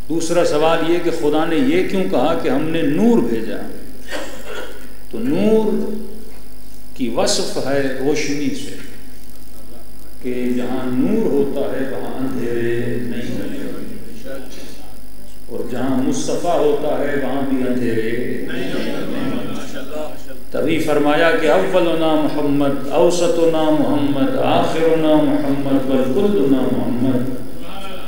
दूसरा सवाल ये कि खुदा ने ये क्यों कहा कि हमने नूर भेजा, तो नूर की वस्फ है रोशनी से कि जहाँ नूर होता है वहाँ अंधेरे नहीं होते, और जहाँ मुस्तफ़ा होता है वहाँ भी अंधेरे नहीं होते। तभी फरमाया कि अव्वलुना मोहम्मद, औसतुना मोहम्मद, आखिरुना मोहम्मद, वल कुल्लुना मोहम्मद।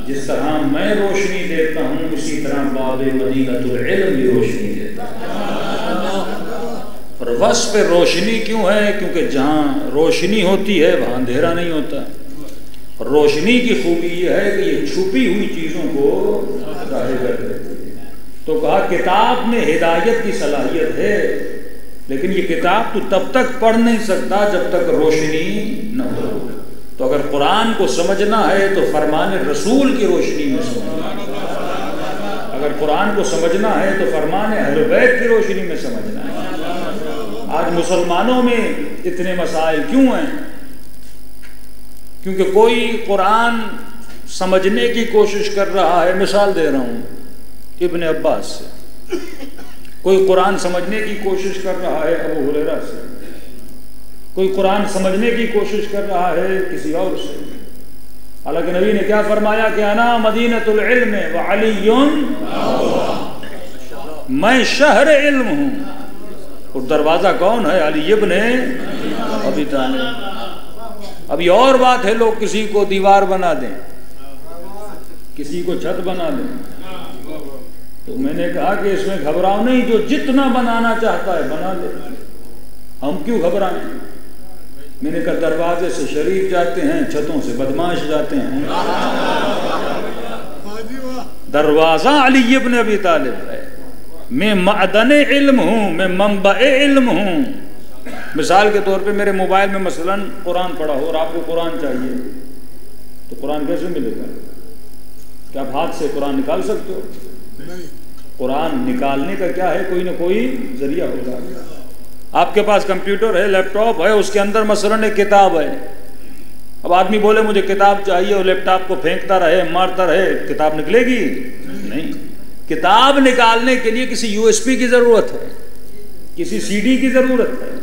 जिस तरह मैं रोशनी देता हूँ उसी तरह बाबे मदीनतुल इल्म भी रोशनी देता है। और वस्फ पे रोशनी क्यों है? क्योंकि जहाँ रोशनी होती है वहाँ अंधेरा नहीं होता, रोशनी की खूबी यह है कि ये छुपी हुई चीज़ों को जाहिर कर देती है। तो कहा किताब में हिदायत की सलाहियत है, लेकिन ये किताब तो तब तक पढ़ नहीं सकता जब तक रोशनी न हो। तो अगर कुरान को समझना है तो फरमान रसूल की रोशनी में समझना है, अगर कुरान को समझना है तो फरमान अहले बैत की रोशनी में समझना है। आज मुसलमानों में इतने मसाइल क्यों हैं? क्योंकि कोई कुरान समझने की कोशिश कर रहा है। मिसाल दे रहा हूँ इब्न अब्बास से, कोई कुरान समझने की कोशिश कर रहा है अबू हुरैरा से, कोई कुरान समझने की कोशिश कर रहा है किसी और से। हालांकि नबी ने क्या फरमाया कि अना मदीनतुल इल्म व अलीयुन, मैं शहर इल्म हूँ और दरवाजा कौन है? अली इब्न अबी तालिब। अभी और बात है, लोग किसी को दीवार बना दें, किसी को छत बना दें, तो मैंने कहा कि इसमें घबराओ नहीं, जो जितना बनाना चाहता है बना ले, हम क्यों घबराएं? मैंने कहा दरवाजे से शरीफ जाते हैं, छतों से बदमाश जाते हैं। दरवाजा अली इब्न अबी तालिब है। मैं मअदन इल्म हूँ, मैं मंबए इल्म हूँ। मिसाल के तौर पे मेरे मोबाइल में मसलन कुरान पढ़ा हो और आपको कुरान चाहिए, तो कुरान कैसे मिलेगा? क्या आप हाथ से कुरान निकाल सकते हो? नहीं। कुरान निकालने का क्या है, कोई ना कोई जरिया होगा। आपके पास कंप्यूटर है, लैपटॉप है, उसके अंदर मसलन एक किताब है। अब आदमी बोले मुझे किताब चाहिए और लैपटॉप को फेंकता रहे, मारता रहे, किताब निकलेगी? नहीं। किताब निकालने के लिए किसी यूएसबी की जरूरत है, किसी सीडी की जरूरत है।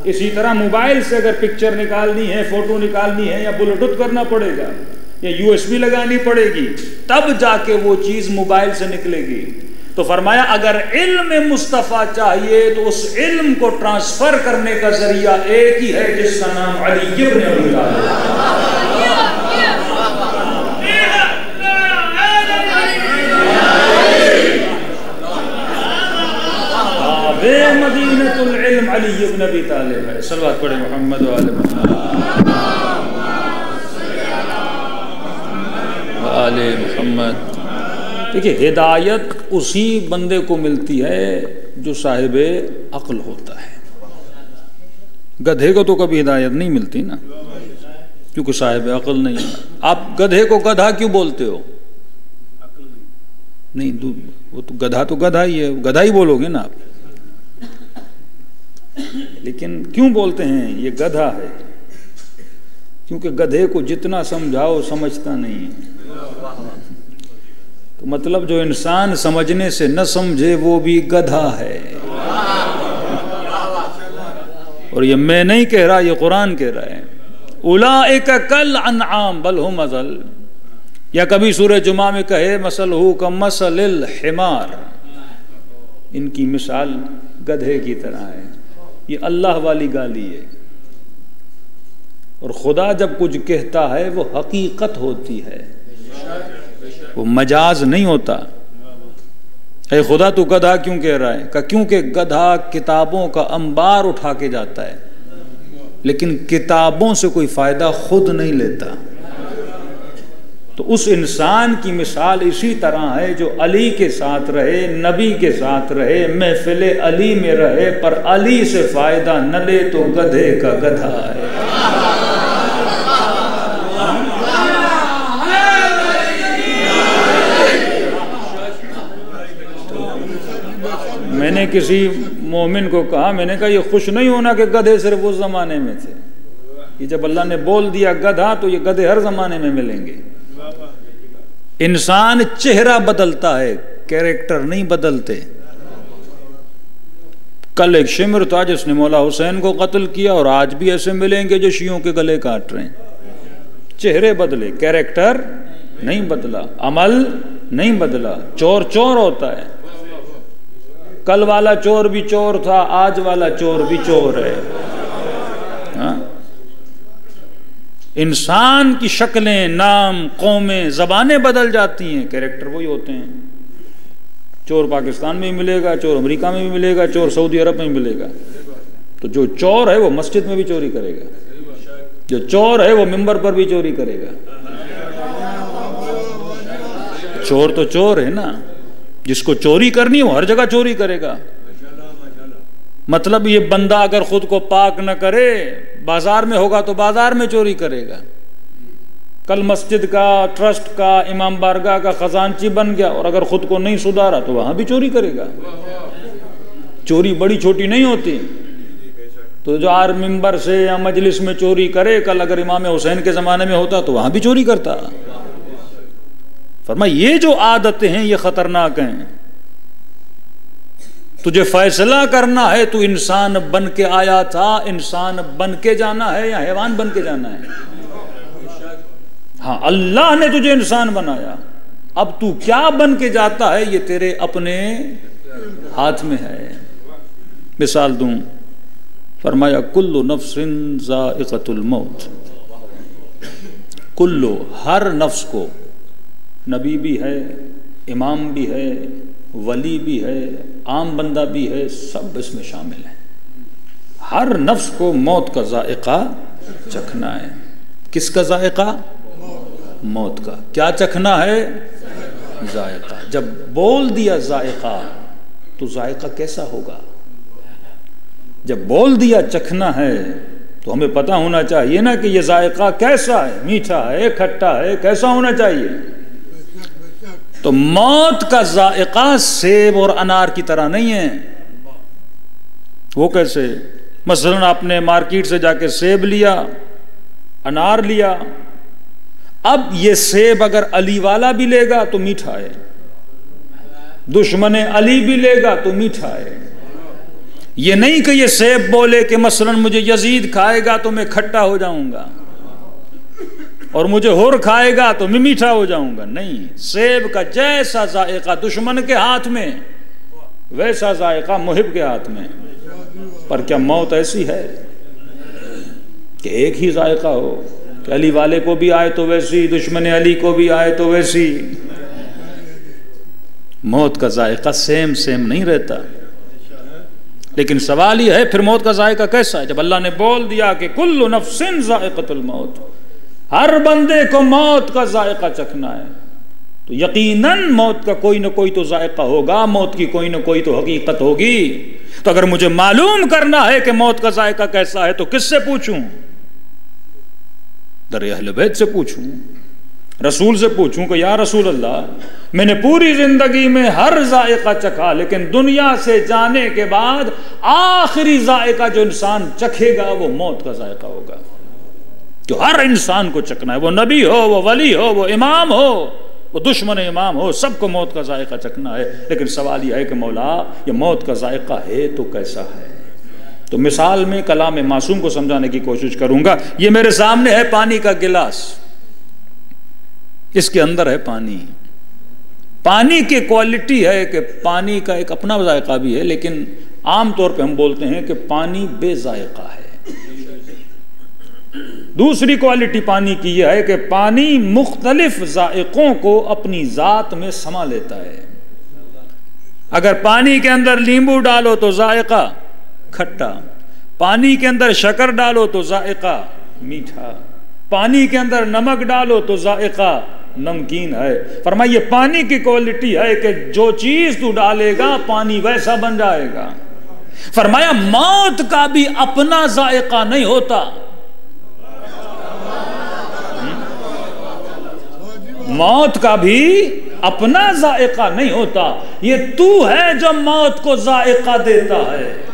इसी तरह मोबाइल से अगर पिक्चर निकालनी है, फोटो निकालनी है, या ब्लूटूथ करना पड़ेगा या यूएसबी लगानी पड़ेगी, तब जाके वो चीज मोबाइल से निकलेगी। तो फरमाया अगर इल्म मुस्तफा चाहिए तो उस इल्म को ट्रांसफर करने का जरिया एक ही है, जिसका नाम अली इब्न अबी तालिब। मदीनतुल इल्म अली इब्न अबी तालिब है। सल्लल्लाहु अलैहि मुहम्मद व आले मुहम्मद। देखिए, हिदायत उसी बंदे को मिलती है जो साहिबे अक्ल होता है। गधे को तो कभी हिदायत नहीं मिलती ना, क्योंकि साहिबे अक्ल नहीं है। आप गधे को गधा क्यों बोलते हो? नहीं, वो तो गधा ही है, गधा ही बोलोगे ना आप। लेकिन क्यों बोलते हैं ये गधा है? क्योंकि गधे को जितना समझाओ समझता नहीं है। तो मतलब जो इंसान समझने से न समझे वो भी गधा है। और ये मैं नहीं कह रहा, ये कुरान कह रहा है। उलाइका कल अनआम बल हुम अज़ल। या कभी सूरह जुमा में कहे मसलहु कमसलिल हिमार, इनकी मिसाल गधे की तरह है। ये अल्लाह वाली गाली है। और खुदा जब कुछ कहता है वो हकीकत होती है, वो मजाज नहीं होता। है खुदा तू गधा क्यों कह रहा है? क्योंकि गधा किताबों का अंबार उठा के जाता है, लेकिन किताबों से कोई फायदा खुद नहीं लेता। तो उस इंसान की मिसाल इसी तरह है जो अली के साथ रहे, नबी के साथ रहे, महफिल अली में रहे, पर अली से फायदा न ले तो गधे का गधा है। मैंने किसी मोमिन को कहा, मैंने कहा ये खुश नहीं होना कि गधे सिर्फ उस जमाने में थे। ये जब अल्लाह ने बोल दिया गधा, तो ये गधे हर जमाने में मिलेंगे। इंसान चेहरा बदलता है, कैरेक्टर नहीं बदलते। कल एक शिमर था जिसने मौला हुसैन को कत्ल किया, और आज भी ऐसे मिलेंगे जो शियों के गले काट रहे हैं। चेहरे बदले, कैरेक्टर नहीं बदला, अमल नहीं बदला। चोर चोर होता है। कल वाला चोर भी चोर था, आज वाला चोर भी चोर है। हाँ? इंसान की शक्लें, नाम, कौमें, जबानें बदल जाती हैं, कैरेक्टर वही होते हैं। चोर पाकिस्तान में भी मिलेगा, चोर अमेरिका में भी मिलेगा, चोर सऊदी अरब में भी मिलेगा। तो जो चोर है वो मस्जिद में भी चोरी करेगा, जो चोर है वो मिंबर पर भी चोरी करेगा। चोर तो चोर है ना, जिसको चोरी करनी है वो हर जगह चोरी करेगा। मतलब ये बंदा अगर खुद को पाक न करे, बाजार में होगा तो बाजार में चोरी करेगा। कल मस्जिद का, ट्रस्ट का, इमाम बारगाह का खजांची बन गया और अगर खुद को नहीं सुधारा तो वहां भी चोरी करेगा। चोरी बड़ी छोटी नहीं होती। तो जो आर मिंबर से या मजलिस में चोरी करे, कल अगर इमाम हुसैन के ज़माने में होता तो वहां भी चोरी करता। फरमाया ये जो आदतें हैं ये खतरनाक हैं। तुझे फैसला करना है, तू इंसान बन के आया था, इंसान बन के जाना है या हैवान बन के जाना है। हाँ, अल्लाह ने तुझे इंसान बनाया, अब तू क्या बन के जाता है ये तेरे अपने हाथ में है। मिसाल दूं, फरमाया कुल्लु नफ्सिन ज़ाइक़तुल मौत। कुल्लु, हर नफ्स को, नबी भी है, इमाम भी है, वली भी है, आम बंदा भी है, सब इसमें शामिल है। हर नफ्स को मौत का जायका चखना है। किसका जायका? मौत का। क्या चखना है? जायका। जब बोल दिया जायका तो जायका कैसा होगा? जब बोल दिया चखना है तो हमें पता होना चाहिए ना कि ये जायका कैसा है, मीठा है, खट्टा है, कैसा होना चाहिए। तो मौत का जायका सेब और अनार की तरह नहीं है। वो कैसे? मसलन आपने मार्केट से जाके सेब लिया, अनार लिया, अब ये सेब अगर अली वाला भी लेगा तो मीठा है, दुश्मन अली भी लेगा तो मीठा है। ये नहीं कि ये सेब बोले कि मसलन मुझे यजीद खाएगा तो मैं खट्टा हो जाऊंगा और मुझे हुर खाएगा तो मैं मीठा हो जाऊंगा। नहीं, सेब का जैसा जायका दुश्मन के हाथ में, वैसा जायका मुहिब के हाथ में। पर क्या मौत ऐसी है कि एक ही जायका हो कि अली वाले को भी आए तो वैसी, दुश्मन अली को भी आए तो वैसी? मौत का जायका सेम सेम नहीं रहता। लेकिन सवाल यह है फिर मौत का जायका कैसा है? जब अल्लाह ने बोल दिया कि कुल्लु नफ्सिन ज़ाइक़तुल मौत, हर बंदे को मौत का जायका चखना है, तो यकीनन मौत का कोई ना कोई तो जायका होगा, मौत की कोई ना कोई तो हकीकत होगी। तो अगर मुझे मालूम करना है कि मौत का जायका कैसा है तो किससे पूछूं? दर अहले बैत से पूछूं, रसूल से पूछूं कि या रसूल अल्लाह, मैंने पूरी जिंदगी में हर जायका चखा, लेकिन दुनिया से जाने के बाद आखिरी जायका जो इंसान चखेगा वो मौत का जायका होगा। जो हर इंसान को चखना है, वो नबी हो, वो वली हो, वो इमाम हो, वो दुश्मन इमाम हो, सबको मौत का जायका चखना है। लेकिन सवाल यह है कि मौला, ये मौत का जायका है तो कैसा है? तो मिसाल में कलाम मासूम को समझाने की कोशिश करूंगा। ये मेरे सामने है पानी का गिलास, इसके अंदर है पानी। पानी की क्वालिटी है कि पानी का एक अपना जायका भी है, लेकिन आमतौर पे हम बोलते हैं कि पानी बेजायका है। दूसरी क्वालिटी पानी की यह है कि पानी मुख्तलिफ जायकों को अपनी जात में समा लेता है। अगर पानी के अंदर नींबू डालो तो जायका खट्टा, पानी के अंदर शक्कर डालो तो जायका मीठा, पानी के अंदर नमक डालो तो जायका नमकीन है। फरमाइए पानी की क्वालिटी है कि जो चीज तू डालेगा पानी वैसा बन जाएगा। फरमाया मौत का भी अपना जायका नहीं होता। मौत का भी अपना जायका नहीं होता। ये तू है जो मौत को जायका देता है।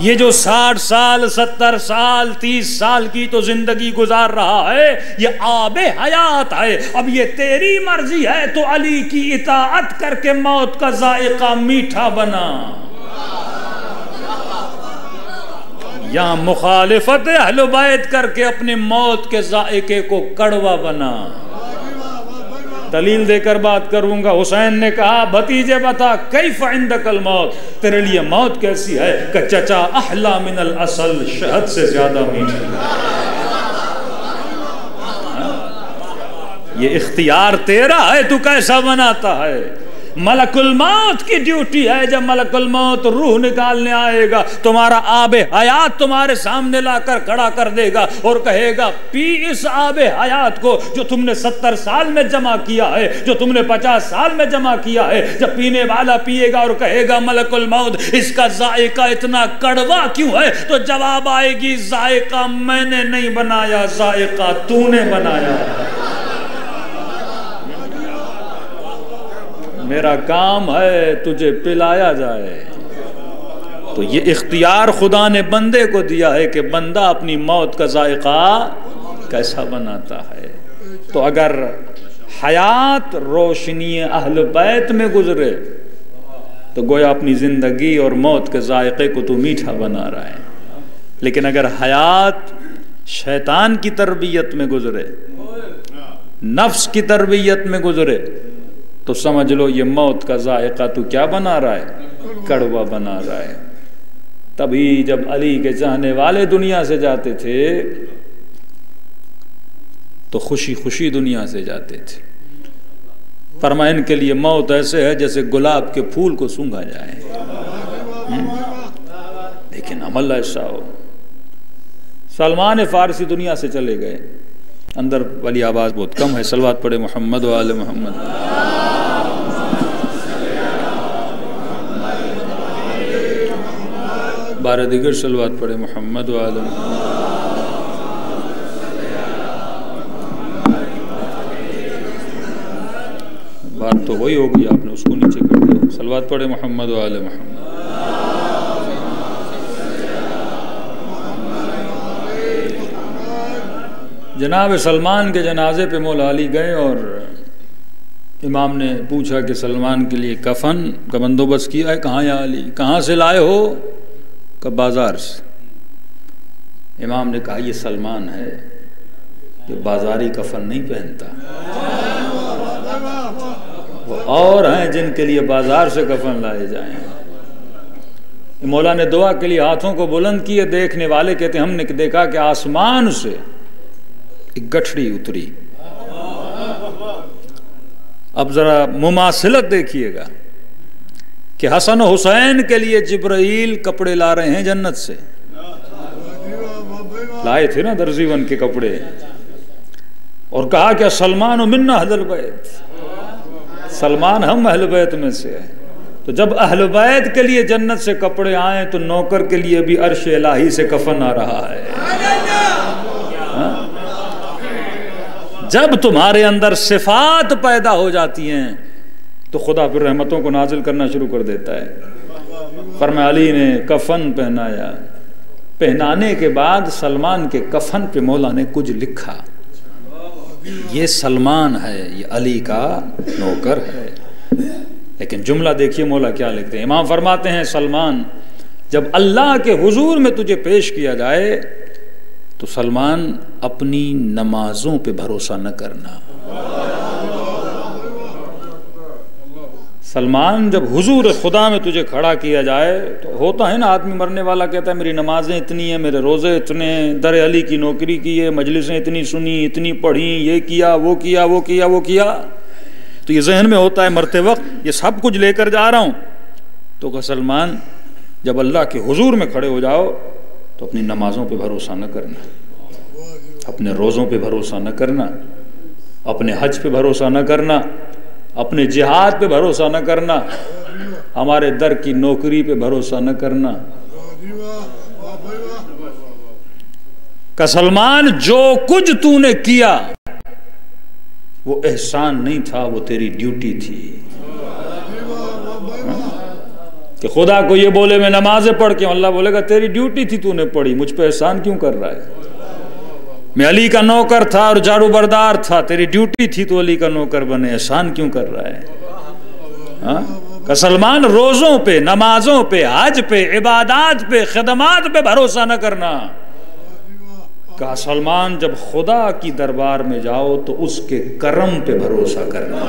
ये जो 60 साल 70 साल 30 साल की तो जिंदगी गुजार रहा है, ये आबे हयात है। अब ये तेरी मर्जी है तो अली की इताअत करके मौत का जायका मीठा बना, या मुखालिफत अहले बैत करके अपने मौत के जायके को कड़वा बना। दलील देकर बात करूंगा। हुसैन ने कहा, भतीजे बता कैफ इंदकल मौत, तेरे लिए मौत कैसी है? कि चचा अहला मिनल असल, शहद से ज्यादा मीठी। ये इख्तियार तेरा है, तू कैसा बनाता है। मलकुल मौत की ड्यूटी है, जब मलकुल मौत रूह निकालने आएगा तुम्हारा आबे हयात तुम्हारे सामने लाकर खड़ा कर देगा और कहेगा पी इस आबे हयात को जो तुमने 70 साल में जमा किया है, जो तुमने 50 साल में जमा किया है। जब पीने वाला पिएगा और कहेगा मलकुल मौत इसका जायका इतना कड़वा क्यों है, तो जवाब आएगी जायका मैंने नहीं बनाया, जायका तूने बनाया। मेरा काम है तुझे पिलाया जाए। तो ये इख्तियार खुदा ने बंदे को दिया है कि बंदा अपनी मौत का जायका कैसा बनाता है। तो अगर हयात रोशनी अहल बैत में गुजरे तो गोया अपनी जिंदगी और मौत के जायके को तू मीठा बना रहा है। लेकिन अगर हयात शैतान की तरबियत में गुजरे, नफ्स की तरबियत में गुजरे, तो समझ लो ये मौत का जायका तू क्या बना रहा है, कड़वा बना रहा है। तभी जब अली के चाहने वाले दुनिया से जाते थे तो खुशी खुशी दुनिया से जाते थे। फरमाया इनके लिए मौत ऐसे है जैसे गुलाब के फूल को सूंघा जाए। लेकिन अमल ऐसा हो। सलमान फारसी दुनिया से चले गए, अंदर वाली आवाज़ बहुत कम है। सलवात पढ़े मोहम्मद व आले मोहम्मद। बारह दिगर सलवात पढ़े मोहम्मद व आले मोहम्मद। बात तो वही होगी, आपने उसको नीचे कर दिया। सलवात पढ़े मोहम्मद व आले मोहम्मद। जनाब सलमान के जनाजे पे मौला अली गए और इमाम ने पूछा कि सलमान के लिए कफन का बंदोबस्त किया है। कहाँ या अली, कहाँ से लाए हो? कब बाज़ार से। इमाम ने कहा ये सलमान है, ये बाज़ारी कफन नहीं पहनता। वो और हैं जिनके लिए बाज़ार से कफन लाए जाएं। मौला ने दुआ के लिए हाथों को बुलंद किए। देखने वाले कहते हमने देखा कि आसमान से एक गठड़ी उतरी। अब जरा मुमासिलत देखिएगा कि हसन हुसैन के लिए जिब्राइल कपड़े ला रहे हैं जन्नत से। लाए थे ना दर्जीवन के कपड़े, और कहा कि सलमान मिन्ना अहल बैत, सलमान हम अहल बैत में से है। तो जब अहल बैत के लिए जन्नत से कपड़े आए तो नौकर के लिए भी अर्श इलाही से कफन आ रहा है। जब तुम्हारे अंदर सिफात पैदा हो जाती हैं तो खुदा फिर रहमतों को नाजिल करना शुरू कर देता है। फरमाया अली ने कफन पहनाया। पहनाने के बाद सलमान के कफन पे मौला ने कुछ लिखा, ये सलमान है, ये अली का नौकर है। लेकिन जुमला देखिए मौला क्या लिखते हैं। इमाम फरमाते हैं सलमान जब अल्लाह के हुजूर में तुझे पेश किया जाए तो सलमान अपनी नमाजों पे भरोसा न करना। सलमान जब हुजूर खुदा में तुझे खड़ा किया जाए तो होता है ना, आदमी मरने वाला कहता है मेरी नमाजें इतनी हैं, मेरे रोज़े इतने हैं, दर अली की नौकरी की है, मजलिसें इतनी सुनी, इतनी पढ़ी, ये किया वो किया वो किया वो किया। तो ये जहन में होता है मरते वक्त ये सब कुछ लेकर जा रहा हूँ। तो सलमान जब अल्लाह के हुजूर में खड़े हो जाओ तो अपनी नमाजों पे भरोसा न करना, अपने रोज़ों पे भरोसा न करना, अपने हज पे भरोसा न करना, अपने जिहाद पे भरोसा न करना, हमारे दर की नौकरी पे भरोसा न करना। का सलमान जो कुछ तूने किया वो एहसान नहीं था, वो तेरी ड्यूटी थी। कि खुदा को ये बोले मैं नमाजें पढ़ के, अल्लाह बोलेगा तेरी ड्यूटी थी, तूने पढ़ी, मुझ पे एहसान क्यों कर रहा है? मैं अली का नौकर था और झाड़ू बरदार था, तेरी ड्यूटी थी तो अली का नौकर बने, एहसान क्यों कर रहा है? हाँ? सलमान रोज़ों पे, नमाजों पे, हज पे, इबादत पे, खिदमात पे भरोसा न करना। कहा सलमान जब खुदा की दरबार में जाओ तो उसके करम पे भरोसा करना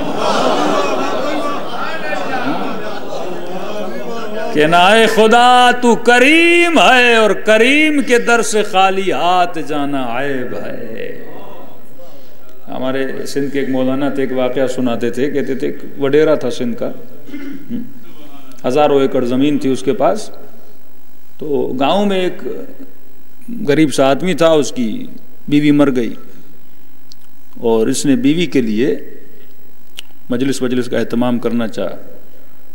कि नाए खुदा तू करीम है और करीम के दर से खाली हाथ जाना ऐब है। हमारे सिंध के एक मौलाना थे, एक वाक़या सुनाते थे, कहते थे एक वडेरा था सिंध का, हज़ारों एकड़ ज़मीन थी उसके पास। तो गांव में एक गरीब सा आदमी था, उसकी बीवी मर गई और इसने बीवी के लिए मजलिस का एहतमाम करना चाहा।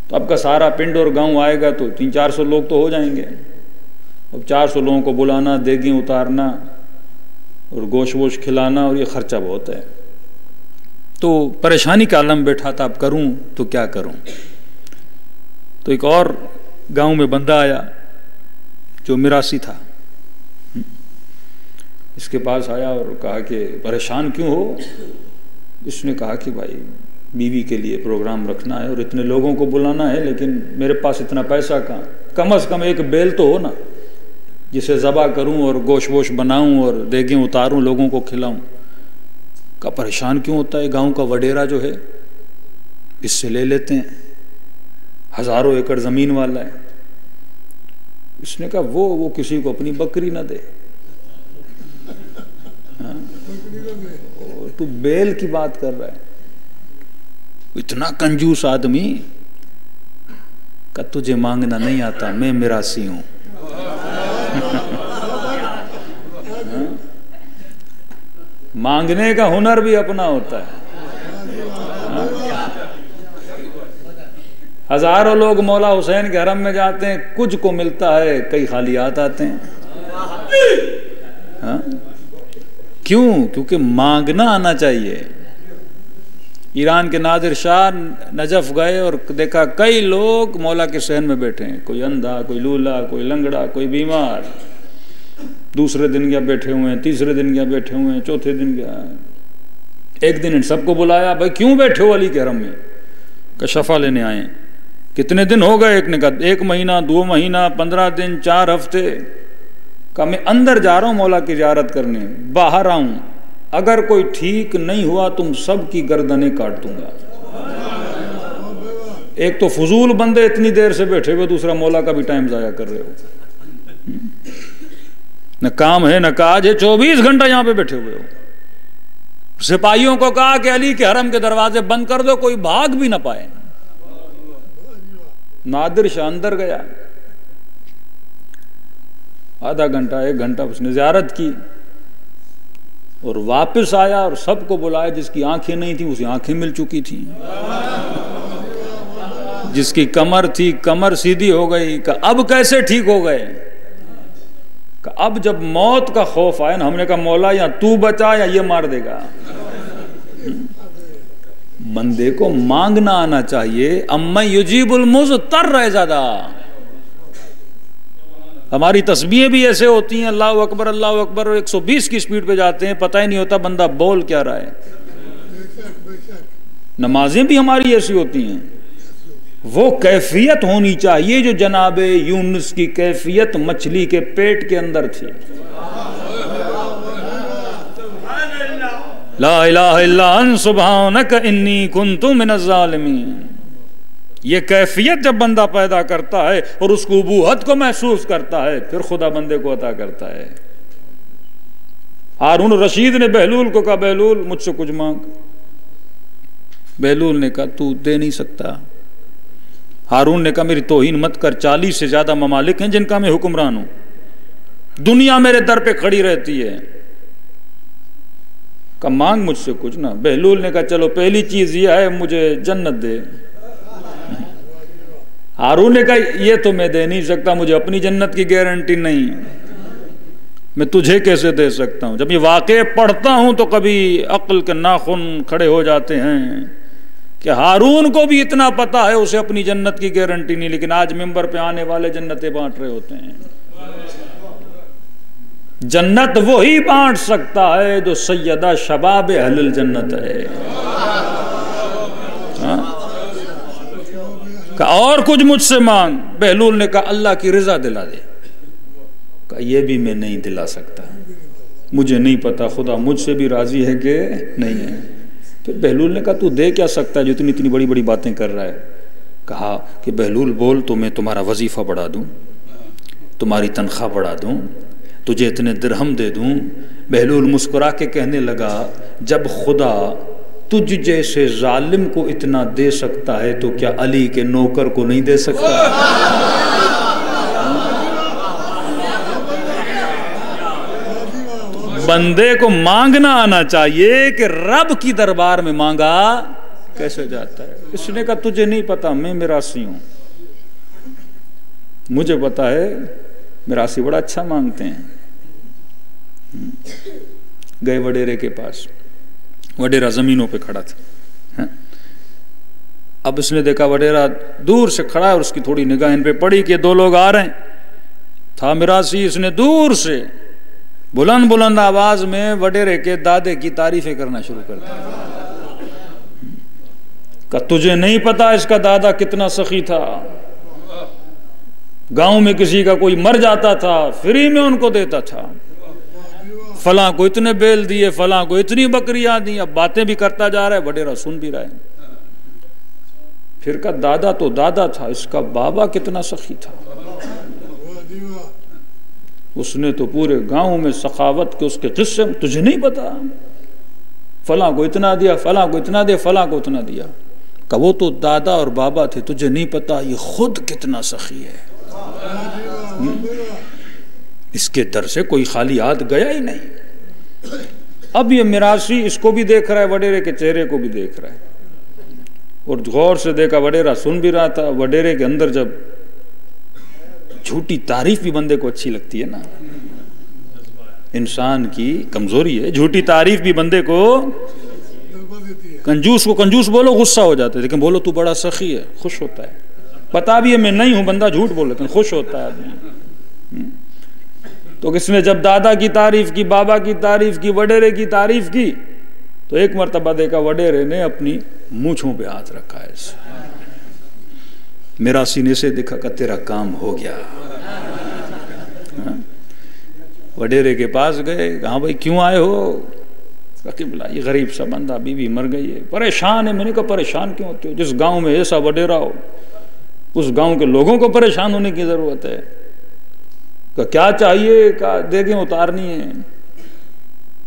तो अब का सारा पिंड और गांव आएगा तो 300-400 लोग तो हो जाएंगे। अब 400 लोगों को बुलाना, देगी उतारना और गोश्त वोश खिलाना, और ये खर्चा बहुत है। तो परेशानी का आलम बैठा था, अब करूं तो क्या करूं। तो एक और गांव में बंदा आया जो मिरासी था, इसके पास आया और कहा कि परेशान क्यों हो। इसने कहा कि भाई बीवी के लिए प्रोग्राम रखना है और इतने लोगों को बुलाना है, लेकिन मेरे पास इतना पैसा कहाँ, कम से कम एक बैल तो हो ना जिसे ज़बा करूं और गोश्त वोश बनाऊं और देगें उतारूं, लोगों को खिलाऊं। का परेशान क्यों होता है, गांव का वडेरा जो है इससे ले लेते हैं, हज़ारों एकड़ ज़मीन वाला है। इसने कहा वो किसी को अपनी बकरी ना दे। हाँ? तू बैल की बात कर रहा है, इतना कंजूस आदमी। का तुझे मांगना नहीं आता, मैं मिरासी हूं। मांगने का हुनर भी अपना होता है। हजारों लोग मौला हुसैन के हरम में जाते हैं, कुछ को मिलता है, कई खाली हाथ आते हैं। हाँ? क्यों? क्योंकि मांगना आना चाहिए। ईरान के नादिर शाह नजफ गए और देखा कई लोग मौला के सहन में बैठे हैं, कोई अंधा, कोई लूला, कोई लंगड़ा, कोई बीमार। दूसरे दिन क्या बैठे हुए हैं, तीसरे दिन क्या बैठे हुए हैं, चौथे दिन क्या। एक दिन इन सबको बुलाया, भाई क्यों बैठे हो अली के हरम में। का शफा लेने आए। कितने दिन हो गए। एक ने कहा 1 महीना, 2 महीना, 15 दिन, 4 हफ्ते। का मैं अंदर जा रहा हूं मौला की ज़ियारत करने, बाहर आऊं, अगर कोई ठीक नहीं हुआ तुम सब की गर्दनें काट दूंगा। एक तो फजूल बंदे इतनी देर से बैठे हुए, दूसरा मौला का भी टाइम जाया कर रहे हो। न काम है न काज है, 24 घंटा यहां पे बैठे हुए हो। सिपाहियों को कहा कि अली के हरम के दरवाजे बंद कर दो, कोई भाग भी ना पाए। नादिर शाह अंदर गया, आधा घंटा 1 घंटा उसने ज़ियारत की और वापस आया और सबको बुलाया। जिसकी आंखें नहीं थी उसे आंखें मिल चुकी थी, जिसकी कमर थी कमर सीधी हो गई। का अब कैसे ठीक हो गए। का अब जब मौत का खौफ आया ना, हमने कहा मौला या तू बचा या ये मार देगा। बंदे को मांगना आना चाहिए। अम्मा युजीबुल मुज़तर रह ज़्यादा। हमारी तस्बीहें भी ऐसे होती हैं, अल्लाह अकबर 120 की स्पीड पे जाते हैं, पता ही नहीं होता बंदा बोल क्या रहा है। नमाजें भी हमारी ऐसी होती हैं। वो कैफियत होनी चाहिए जो जनाबे यूनुस की कैफियत मछली के पेट के अंदर थी। ला इलाहा इल्ला अन सुब्हानक इन्नी कुन्तु मिनज़ ज़ालिमीन। ये कैफियत जब बंदा पैदा करता है और उसको उबूहत को महसूस करता है, फिर खुदा बंदे को अता करता है। हारून रशीद ने बहलूल को कहा, बहलूल मुझसे कुछ मांग। बहलूल ने कहा तू दे नहीं सकता। हारून ने कहा मेरी तौहीन मत कर, 40 से ज्यादा ममालिक हैं जिनका मैं हुक्मरान हूं, दुनिया मेरे दर पे खड़ी रहती है। कहा मांग मुझसे कुछ ना। बहलूल ने कहा चलो पहली चीज यह है मुझे जन्नत दे। हारून ने कहा ये तो मैं दे नहीं सकता, मुझे अपनी जन्नत की गारंटी नहीं, मैं तुझे कैसे दे सकता हूं। जब ये वाक़े पढ़ता हूं तो कभी अक्ल के नाखून खड़े हो जाते हैं कि हारून को भी इतना पता है उसे अपनी जन्नत की गारंटी नहीं, लेकिन आज मिंबर पे आने वाले जन्नतें बांट रहे होते हैं। जन्नत वही बांट सकता है जो सैयदा शबाब अहलुल जन्नत है। का और कुछ मुझसे मांग। बहलूल ने कहा अल्लाह की रजा दिला दे। का ये भी मैं नहीं दिला सकता, मुझे नहीं पता खुदा मुझसे भी राजी है कि नहीं है। फिर बहलूल ने कहा तू दे क्या सकता है जो इतनी बड़ी बड़ी बातें कर रहा है। कहा कि बहलूल बोल तो मैं तुम्हारा वजीफा बढ़ा दूं, तुम्हारी तनख्वाह बढ़ा दूं, तुझे इतने दिरहम दे दूं, बहलूल मुस्कुरा के कहने लगा, जब खुदा तुझ जैसे जालिम को इतना दे सकता है तो क्या अली के नौकर को नहीं दे सकता? बंदे को मांगना आना चाहिए कि रब की दरबार में मांगा कैसे जाता है। इसने कहा तुझे नहीं पता, मैं मिरासी हूं, मुझे पता है, मिरासी बड़ा अच्छा मांगते हैं। गए वडेरे के पास, वडेरा जमीनों पे खड़ा था। अब इसने देखा वडेरा दूर से खड़ा है और उसकी थोड़ी निगाह इन पे पड़ी कि दो लोग आ रहे हैं। था मिरासी, इसने दूर से बुलंद बुलंद आवाज में वडेरे के दादे की तारीफें करना शुरू कर दी। का तुझे नहीं पता इसका दादा कितना सखी था, गांव में किसी का कोई मर जाता था फ्री में उनको देता था, फलां को इतने बैल दिए, फलां को इतनी बकरियां दी। अब बातें भी करता जा रहा है, वडेरा सुन भी रहा है। फिर का दादा तो दादा था, इसका बाबा कितना सखी था। उसने तो पूरे गांव में सखावत के उसके किस्से, तुझे नहीं पता, फलां को इतना दिया, फलां को इतना दिया, फलां को इतना दिया। का वो तो दादा और बाबा थे, तुझे नहीं पता ये खुद कितना सखी है। इसके दर से कोई खाली हाथ गया ही नहीं। अब ये मिरासी इसको भी देख रहा है, वडेरे के चेहरे को भी देख रहा है, और गौर से देखा, वडेरा सुन भी रहा था। वडेरे के अंदर जब झूठी तारीफ भी बंदे को अच्छी लगती है ना, इंसान की कमजोरी है, झूठी तारीफ भी बंदे को, कंजूस को कंजूस बोलो गुस्सा हो जाता है, लेकिन बोलो तू बड़ा सखी है, खुश होता है। पता भी है मैं नहीं हूं, बंदा झूठ बोले लेकिन खुश होता है आदमी। तो किसने जब दादा की तारीफ की, बाबा की तारीफ की, वडेरे की तारीफ की, तो एक मर्तबा देखा वडेरे ने अपनी मूंछों पे हाथ रखा है। मेरा सीने से देखा का तेरा काम हो गया। वडेरे के पास गए, हाँ भाई क्यों आए हो? किबला ये गरीब सा बंदा, बीवी मर गई है, परेशान है। मैंने कहा परेशान क्यों होते हो? जिस गांव में ऐसा वडेरा हो उस गांव के लोगों को परेशान होने की जरूरत है। का क्या चाहिए? का देखें उतारनी है।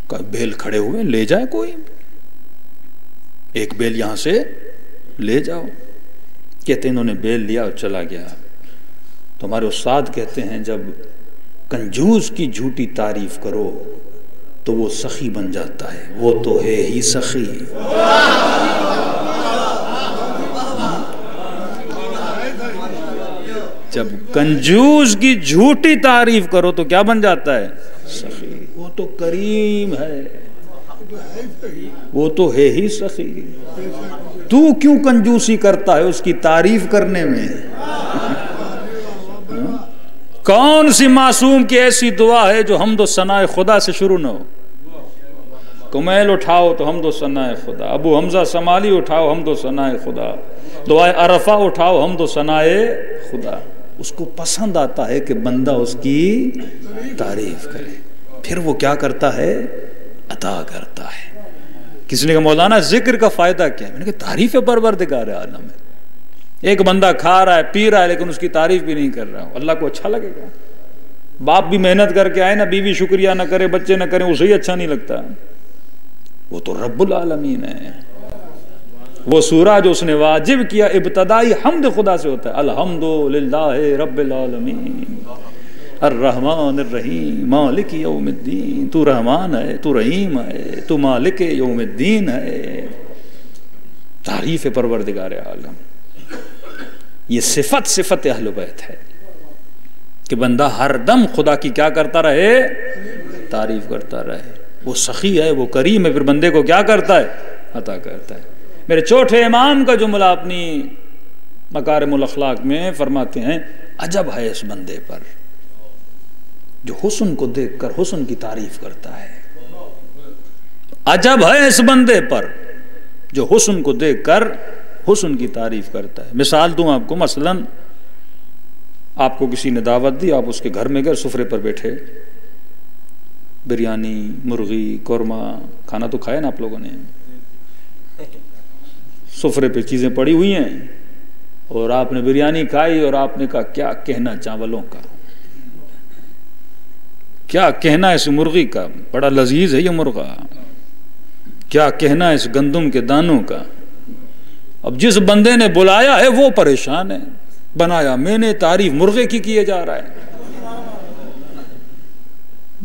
का बेल खड़े हुए, ले जाए कोई, एक बेल यहां से ले जाओ। कहते इन्होंने बेल लिया और चला गया। तो हमारे उस्ताद कहते हैं जब कंजूस की झूठी तारीफ करो तो वो सखी बन जाता है, वो तो है ही सखी। जब कंजूस की झूठी तारीफ करो तो क्या बन जाता है? सखी। वो तो करीम है, वो तो है ही सखी। तू क्यों कंजूसी करता है उसकी तारीफ करने में? कौन सी मासूम की ऐसी दुआ है जो हमदो सनाए खुदा से शुरू न हो? कुमैल उठाओ तो हमदो सनाए खुदा, अबू हमजा समाली उठाओ हमदो सनाए खुदा, दुआए अरफा उठाओ हमदो सनाए खुदा। उसको पसंद आता है कि बंदा उसकी तारीफ करे, फिर वो क्या करता है? अता करता है। किसी ने कहा मौलाना जिक्र का फायदा क्या है? मैंने कहा तारीफ है परवरदिगार आलम है। एक बंदा खा रहा है, पी रहा है, लेकिन उसकी तारीफ भी नहीं कर रहा, अल्लाह को अच्छा लगेगा? बाप भी मेहनत करके आए ना, बीवी शुक्रिया ना करे, बच्चे ना करें, उसे ही अच्छा नहीं लगता। वो तो रब्बुल आलमीन है। वो सूरा जो उसने वाजिब किया, इब्तदाई हम्द खुदा से होता है, अल्हम्दुलिल्लाहि रब्बिल आलमीन अर्रहमान अर्रहीम मालिक यौमिद्दीन। तू रहमान है, तू रहीम है, तू मालिक यौमिद्दीन है। तारीफ है परवरदिगार आलम। ये सिफत अहले बैत है कि बंदा हर दम खुदा की क्या करता रहे? तारीफ करता रहे। वो सखी है, वो करीम है, फिर बंदे को क्या करता है? अता करता है। मेरे चौथे इमाम का जुमला अपनी मकारिमुल अखलाक में फरमाते हैं, अजब है इस बंदे पर जो हुस्न को देखकर हुस्न की तारीफ करता है। अजब है इस बंदे पर जो हुस्न को देखकर हुस्न की तारीफ करता है। मिसाल दूं आपको, मसलन आपको किसी ने दावत दी, आप उसके घर में गए, सुफरे पर बैठे, बिरयानी, मुर्गी, कौरमा, खाना तो खाया ना आप लोगों ने, सुफरे पे चीजें पड़ी हुई हैं और आपने बिरयानी खाई और आपने कहा क्या कहना चावलों का। क्या कहना इस मुर्गी का, बड़ा लजीज है ये मुर्गा, क्या कहना इस गंदम के दानों का। अब जिस बंदे ने बुलाया है वो परेशान है, बनाया मैंने, तारीफ मुर्गे की किए जा रहा है,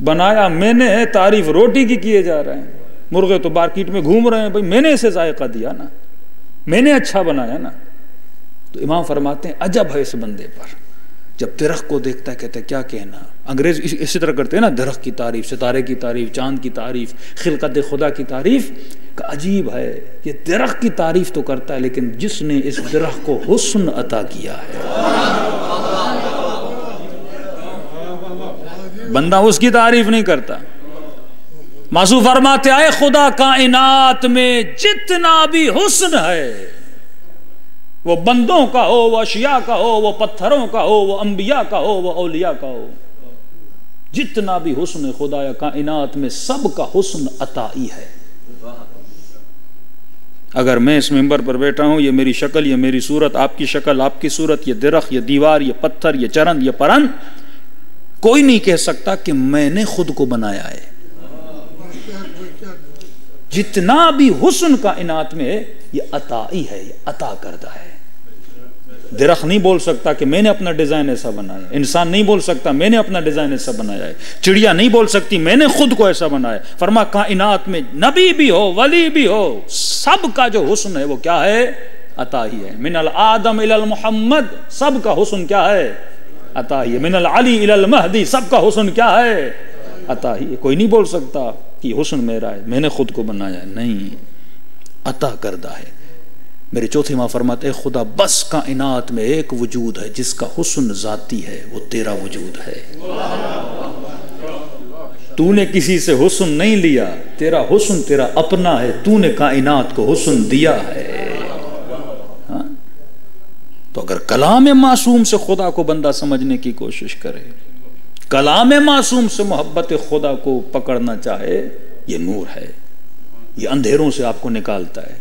बनाया मैंने है, तारीफ रोटी की किए जा रहे हैं। मुर्गे तो मार्केट में घूम रहे हैं, भाई मैंने इसे जायका दिया ना, मैंने अच्छा बनाया ना। तो इमाम फरमाते हैं अजब है इस बंदे पर, जब दरख्त को देखता है कहते हैं क्या कहना। अंग्रेज इसी तरह करते हैं ना, दरख्त की तारीफ, सितारे की तारीफ, चांद की तारीफ, खिलकत खुदा की तारीफ का। अजीब है, ये दरख्त की तारीफ तो करता है, लेकिन जिसने इस दरख्त को हुस्न अता किया है, बंदा उसकी तारीफ नहीं करता। मासू फरमाते आए खुदा कायनात में जितना भी हुस्न है, वो बंदों का हो, वो अशिया का हो, वो पत्थरों का हो, वो अंबिया का हो, वो औलिया का हो, जितना भी हुस्न खुदा या कायनात में सबका हुस्न अताई है। अगर मैं इस मिंबर पर बैठा हूं, ये मेरी शक्ल, ये मेरी सूरत, आपकी शक्ल, आपकी सूरत, ये दरख्त, ये दीवार, ये पत्थर, ये चरंद, ये परंद, कोई नहीं कह सकता कि मैंने खुद को बनाया है। जितना भी हुस्न कायनात में है, ये अताई है, ये अता करदा है। दरख्त नहीं बोल सकता कि मैंने अपना डिजाइन ऐसा बनाया, इंसान नहीं बोल सकता मैंने अपना डिजाइन ऐसा बनाया है, चिड़िया नहीं बोल सकती मैंने खुद को ऐसा बनाया। फरमा कायनात में नबी भी हो, वली भी हो, सबका जो हुस्न है वो क्या है? अता ही है। मिनल आदम इलल मुहम्मद, सबका हुस्न क्या है? अता ही है। मिनल अली इलल महदी, सबका हुस्न क्या है? अता ही है। कोई नहीं बोल सकता कि हुस्न मेरा है, मैंने खुद को बनाया है, नहीं, अता करदा है। मेरे चौथे माँ फरमाते हैं खुदा बस कायनात में एक वजूद है जिसका हुस्न जाती है, वो तेरा वजूद है। तूने किसी से हुस्न नहीं लिया, तेरा हुस्न तेरा अपना है, तूने कायनात को हुस्न दिया है। हाँ? तो अगर कलाम मासूम से खुदा को बंदा समझने की कोशिश करे, कलाम मासूम से मोहब्बत खुदा को पकड़ना चाहे, ये नूर है, ये अंधेरों से आपको निकालता है।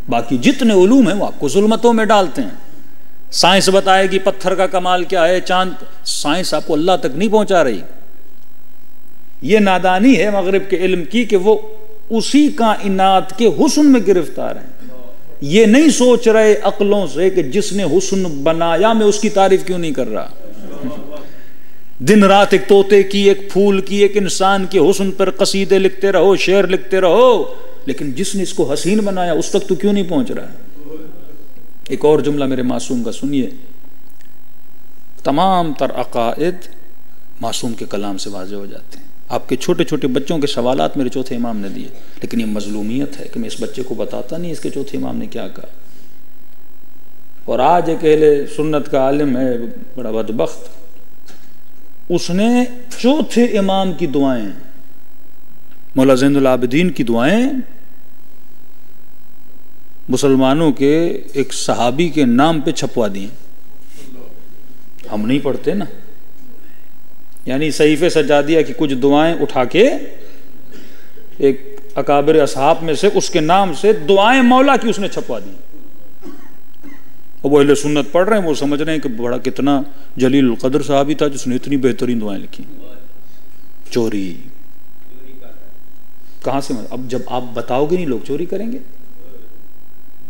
बाकी जितने उलूम हैं वो आपको जुल्मतों में डालते हैं। साइंस बताएगी पत्थर का कमाल क्या है, चांद, साइंस आपको अल्लाह तक नहीं पहुंचा रही। ये नादानी है मगरिब के इल्म की कि वो उसी कायनात के हुस्न में गिरफ्तार हैं। ये नहीं सोच रहे अक्लों से कि जिसने हुस्न बनाया मैं उसकी तारीफ क्यों नहीं कर रहा। दिन रात एक तोते की, एक फूल की, एक इंसान के हुस्न पर कसीदे लिखते रहो, शेर लिखते रहो, लेकिन जिसने इसको हसीन बनाया उस तक तो क्यों नहीं पहुंच रहा है। एक और जुमला मेरे मासूम का सुनिए, तमाम तर अकायद मासूम के कलाम से वाज़े हो जाते हैं। आपके छोटे छोटे बच्चों के सवालात मेरे चौथे इमाम ने दिए, लेकिन ये मजलूमियत है कि मैं इस बच्चे को बताता नहीं इसके चौथे इमाम ने क्या कहा। और आज एक अहले सुन्नत का आलिम है, बड़ा बदबख्त, उसने चौथे इमाम की दुआएं, मौला ज़ैनुल आबिदीन की दुआएं, मुसलमानों के एक सहाबी के नाम पे छपवा दी। हम नहीं पढ़ते ना, यानी सहीफे सजा दिया कि कुछ दुआएं उठा के एक अकाबिर असहाब में से उसके नाम से दुआएं मौला की उसने छपवा दी। और वो अहले सुन्नत पढ़ रहे हैं, वो समझ रहे हैं कि बड़ा कितना जलील कदर सहाबी था जिसने इतनी बेहतरीन दुआएं लिखी। चोरी कहां से? अब जब आप बताओगे नहीं लोग चोरी करेंगे,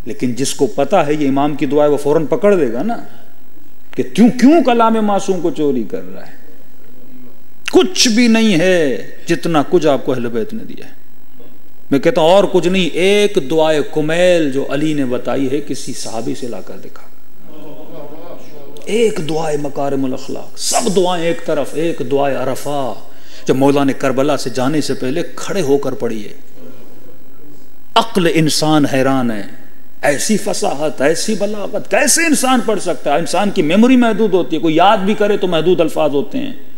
लेकिन जिसको पता है ये इमाम की दुआ है वो फौरन पकड़ देगा ना कि क्यों कलाम मासूम को चोरी कर रहा है। कुछ भी नहीं है जितना कुछ आपको अहले बैत ने दिया है। मैं कहता हूं और कुछ नहीं, एक दुआए कुमैल जो अली ने बताई है किसी सहाबी से लाकर दिखा, एक दुआए मकारिमुल अखलाक, सब दुआएं एक तरफ, एक दुआए अरफा जब मौला ने करबला से जाने से पहले खड़े होकर पढ़ी है। अक्ल इंसान हैरान है, ऐसी फसाहत, ऐसी बलागत कैसे इंसान पढ़ सकता है। इंसान की मेमोरी महदूद होती है, कोई याद भी करे तो महदूद अल्फाज होते हैं।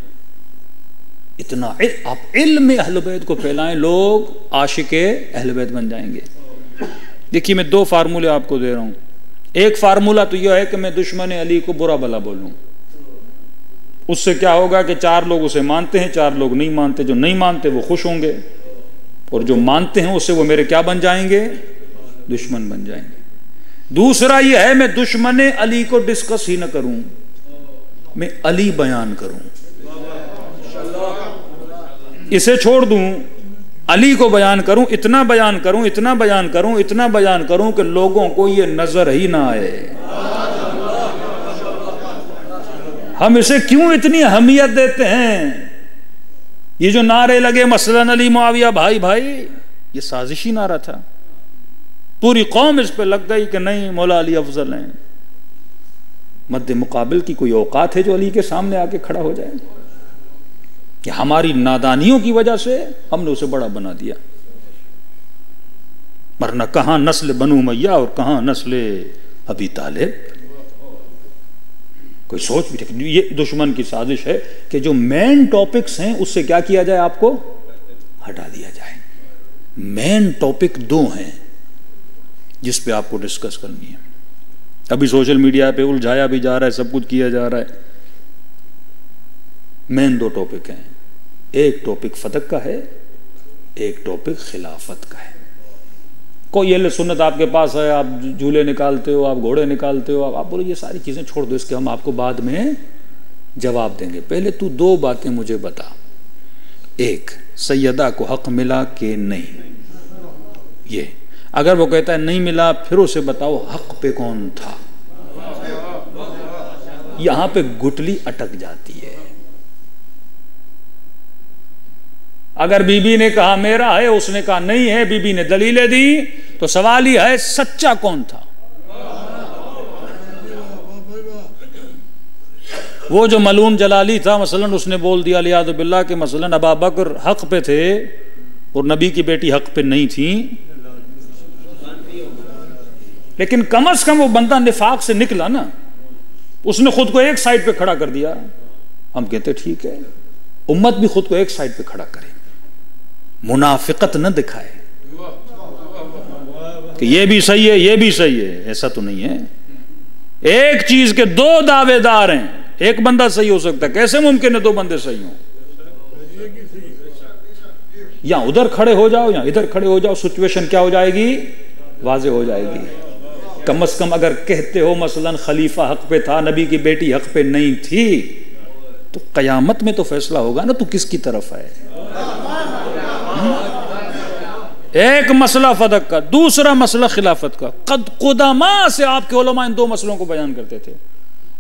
इतना आप इल्म अहले बैत को फैलाएं, लोग आशिके अहले बैत बन जाएंगे। देखिए मैं दो फार्मूले आपको दे रहा हूं। एक फार्मूला तो यह है कि मैं दुश्मन अली को बुरा भला बोलूं, उससे क्या होगा कि 4 लोग उसे मानते हैं, 4 लोग नहीं मानते, जो नहीं मानते वो खुश होंगे, और जो मानते हैं उससे वो मेरे क्या बन जाएंगे? दुश्मन बन जाएंगे। दूसरा ये है मैं दुश्मन अली को डिस्कस ही ना करूं, मैं अली बयान करूं। इसे छोड़ दूं, अली को बयान करूं, इतना बयान करूं, इतना बयान करूं, इतना बयान करूं कि लोगों को ये नजर ही ना आए। हम इसे क्यों इतनी अहमियत देते हैं? ये जो नारे लगे मसलन अली मुआविया भाई भाई, ये साजिशी नारा था। पूरी कौम इस पे लग गई कि नहीं मौला अली अफजल हैं। मद्दे मुकाबिल की कोई औकात है जो अली के सामने आके खड़ा हो जाए? कि हमारी नादानियों की वजह से हमने उसे बड़ा बना दिया। वरना कहां नस्ल बनु मैया और कहां नस्ल अबी तालिब। कोई सोच भी, ये दुश्मन की साजिश है कि जो मेन टॉपिक्स हैं उससे क्या किया जाए, आपको हटा दिया जाए। मेन टॉपिक दो हैं जिस पे आपको डिस्कस करनी है। अभी सोशल मीडिया पे उलझाया भी जा रहा है, सब कुछ किया जा रहा है। मेन दो टॉपिक हैं, एक टॉपिक फतक का है, एक टॉपिक खिलाफत का है। कोई अहले सुन्नत आपके पास है, आप झूले निकालते हो, आप घोड़े निकालते हो, आप बोलो ये सारी चीजें छोड़ दो, इसके हम आपको बाद में जवाब देंगे। पहले तू दो बातें मुझे बता, एक सैयदा को हक मिला कि नहीं। ये अगर वो कहता है नहीं मिला, फिर उसे बताओ हक पे कौन था। यहां पे गुटली अटक जाती है। अगर बीबी ने कहा मेरा है, उसने कहा नहीं है, बीबी ने दलीलें दी, तो सवाल ही है सच्चा कौन था। वो जो मलून जलाली था मसलन, उसने बोल दिया लियाद बिल्लाह के मसलन अबा बकर हक पे थे और नबी की बेटी हक पे नहीं थी, लेकिन कम से कम वो बंदा निफाक से निकला ना, उसने खुद को एक साइड पे खड़ा कर दिया। हम कहते ठीक है, उम्मत भी खुद को एक साइड पे खड़ा करे, मुनाफिकत न दिखाए कि ये भी सही है ये भी सही है। ऐसा तो नहीं है। एक चीज के दो दावेदार हैं, एक बंदा सही हो सकता है, कैसे मुमकिन है दो बंदे सही हो? या उधर खड़े हो जाओ या इधर खड़े हो जाओ, सिचुएशन क्या हो जाएगी, वाजे हो जाएगी। कम से कम अगर कहते हो मसलन खलीफा हक पे था, नबी की बेटी हक पे नहीं थी, तो कयामत में तो फैसला होगा ना तू किसकी तरफ है। एक मसला फदक का, दूसरा मसला खिलाफत का। खुदामा से आपके उलमा इन दो मसलों को बयान करते थे।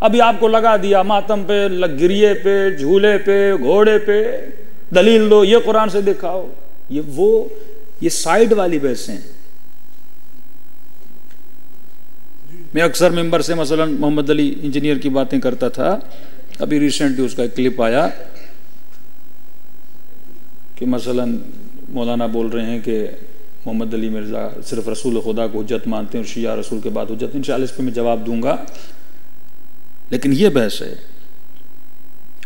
अभी आपको लगा दिया मातम पे, गिरिये पे, झूले पे, घोड़े पे, दलील दो, ये कुरान से दिखाओ, ये वो, ये साइड वाली बहसें हैं। मैं अक्सर मेंबर से मसलन मोहम्मद अली इंजीनियर की बातें करता था। अभी रिसेंटली उसका एक क्लिप आया कि मसलन मौलाना बोल रहे हैं कि मोहम्मद अली मिर्ज़ा सिर्फ रसूल खुदा को हुज्जत मानते हैं और शिया रसूल के बाद हुज्जत। इंशाअल्लाह इस पर मैं जवाब दूंगा, लेकिन ये बहस है।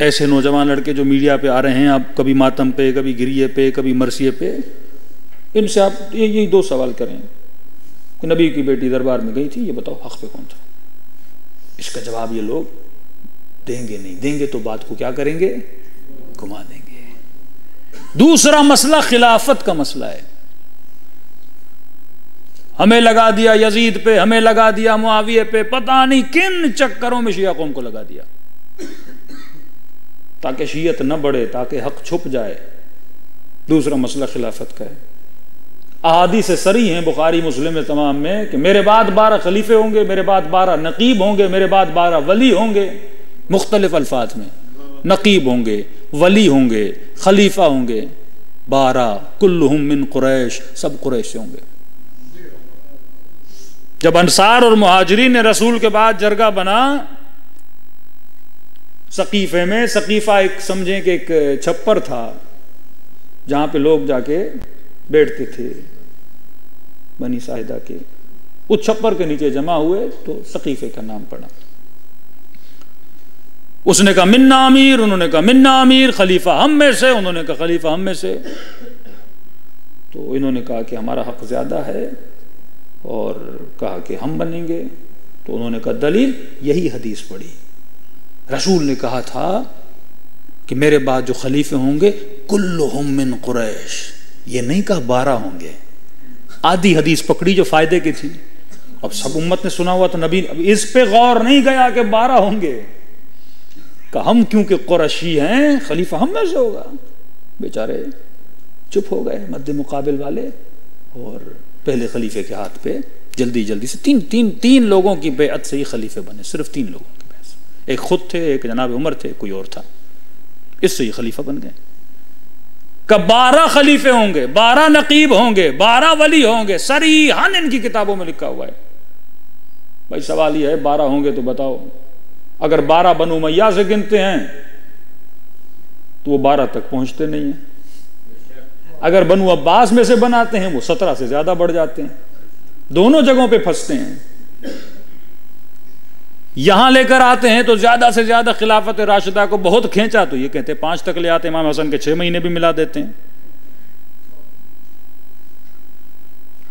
ऐसे नौजवान लड़के जो मीडिया पे आ रहे हैं, आप कभी मातम पे, कभी गिरिये पे, कभी मरसिए पे, इनसे आप यही दो सवाल करें कि नबी की बेटी दरबार में गई थी, ये बताओ हक पे कौन था। इसका जवाब ये लोग देंगे नहीं, देंगे तो बात को क्या करेंगे, घुमा देंगे। दूसरा मसला खिलाफत का मसला है। हमें लगा दिया यजीद पे, हमें लगा दिया मुआविया पे, पता नहीं किन चक्करों में शिया कौम को लगा दिया ताकि शियत न बढ़े, ताकि हक छुप जाए। दूसरा मसला खिलाफत का है। अहादीस से सरी हैं बुखारी मुस्लिम में तमाम में कि मेरे बाद 12 खलीफे होंगे, मेरे बाद 12 नकीब होंगे, मेरे बाद 12 वली होंगे। मुख्तलिफ अल्फाज में नकीब होंगे, वली होंगे, खलीफा होंगे। 12 कुल्लुहुम मिन कुरैश, सब कुरैश से होंगे। जब अंसार और मुहाजिरीन ने रसूल के बाद जरगा बना सकीफे में, सकीफा एक समझें कि एक छप्पर था जहां पे लोग जाके बैठते थे बनी साहिदा के। उस छप्पर के नीचे जमा हुए तो सकीफे का नाम पड़ा। उसने कहा मिन्ना अमीर, उन्होंने कहा मिन्ना अमीर, खलीफा हम में से, उन्होंने कहा खलीफा हम में से। तो इन्होंने कहा कि हमारा हक ज्यादा है और कहा कि हम बनेंगे। तो उन्होंने कहा दलील, यही हदीस पढ़ी। रसूल ने कहा था कि मेरे बाद जो खलीफे होंगे कुल्लुहुम मिन कुरैश, ये नहीं कहा 12 होंगे। आधी हदीस पकड़ी जो फायदे की थी। अब सब उम्मत ने सुना हुआ तो नबी इस पे गौर नहीं गया कि 12 होंगे। कहा हम क्योंकि कुरैशी हैं, खलीफा हम में से होगा। बेचारे चुप हो गए मद्दे मुकाबिल वाले, और पहले खलीफे के हाथ पे जल्दी जल्दी से तीन लोगों की बेअत से ही खलीफे बने, सिर्फ 3 लोगों की बेअत। एक खुद थे, एक जनाब उमर थे, कोई और था, इससे ही खलीफा बन गए। कब 12 खलीफे होंगे, 12 नकीब होंगे, 12 वली होंगे, सरीहन इनकी किताबों में लिखा हुआ है। भाई सवाल ये है 12 होंगे तो बताओ, अगर 12 बनु उमय्या से गिनते हैं तो वो 12 तक पहुंचते नहीं है, अगर बनु अब्बास में से बनाते हैं वो 17 से ज्यादा बढ़ जाते हैं, दोनों जगहों पे फंसते हैं। यहां लेकर आते हैं तो ज्यादा से ज्यादा खिलाफत राशिदा को बहुत खींचा तो ये कहते 5 तक ले आते, इमाम हसन के 6 महीने भी मिला देते हैं।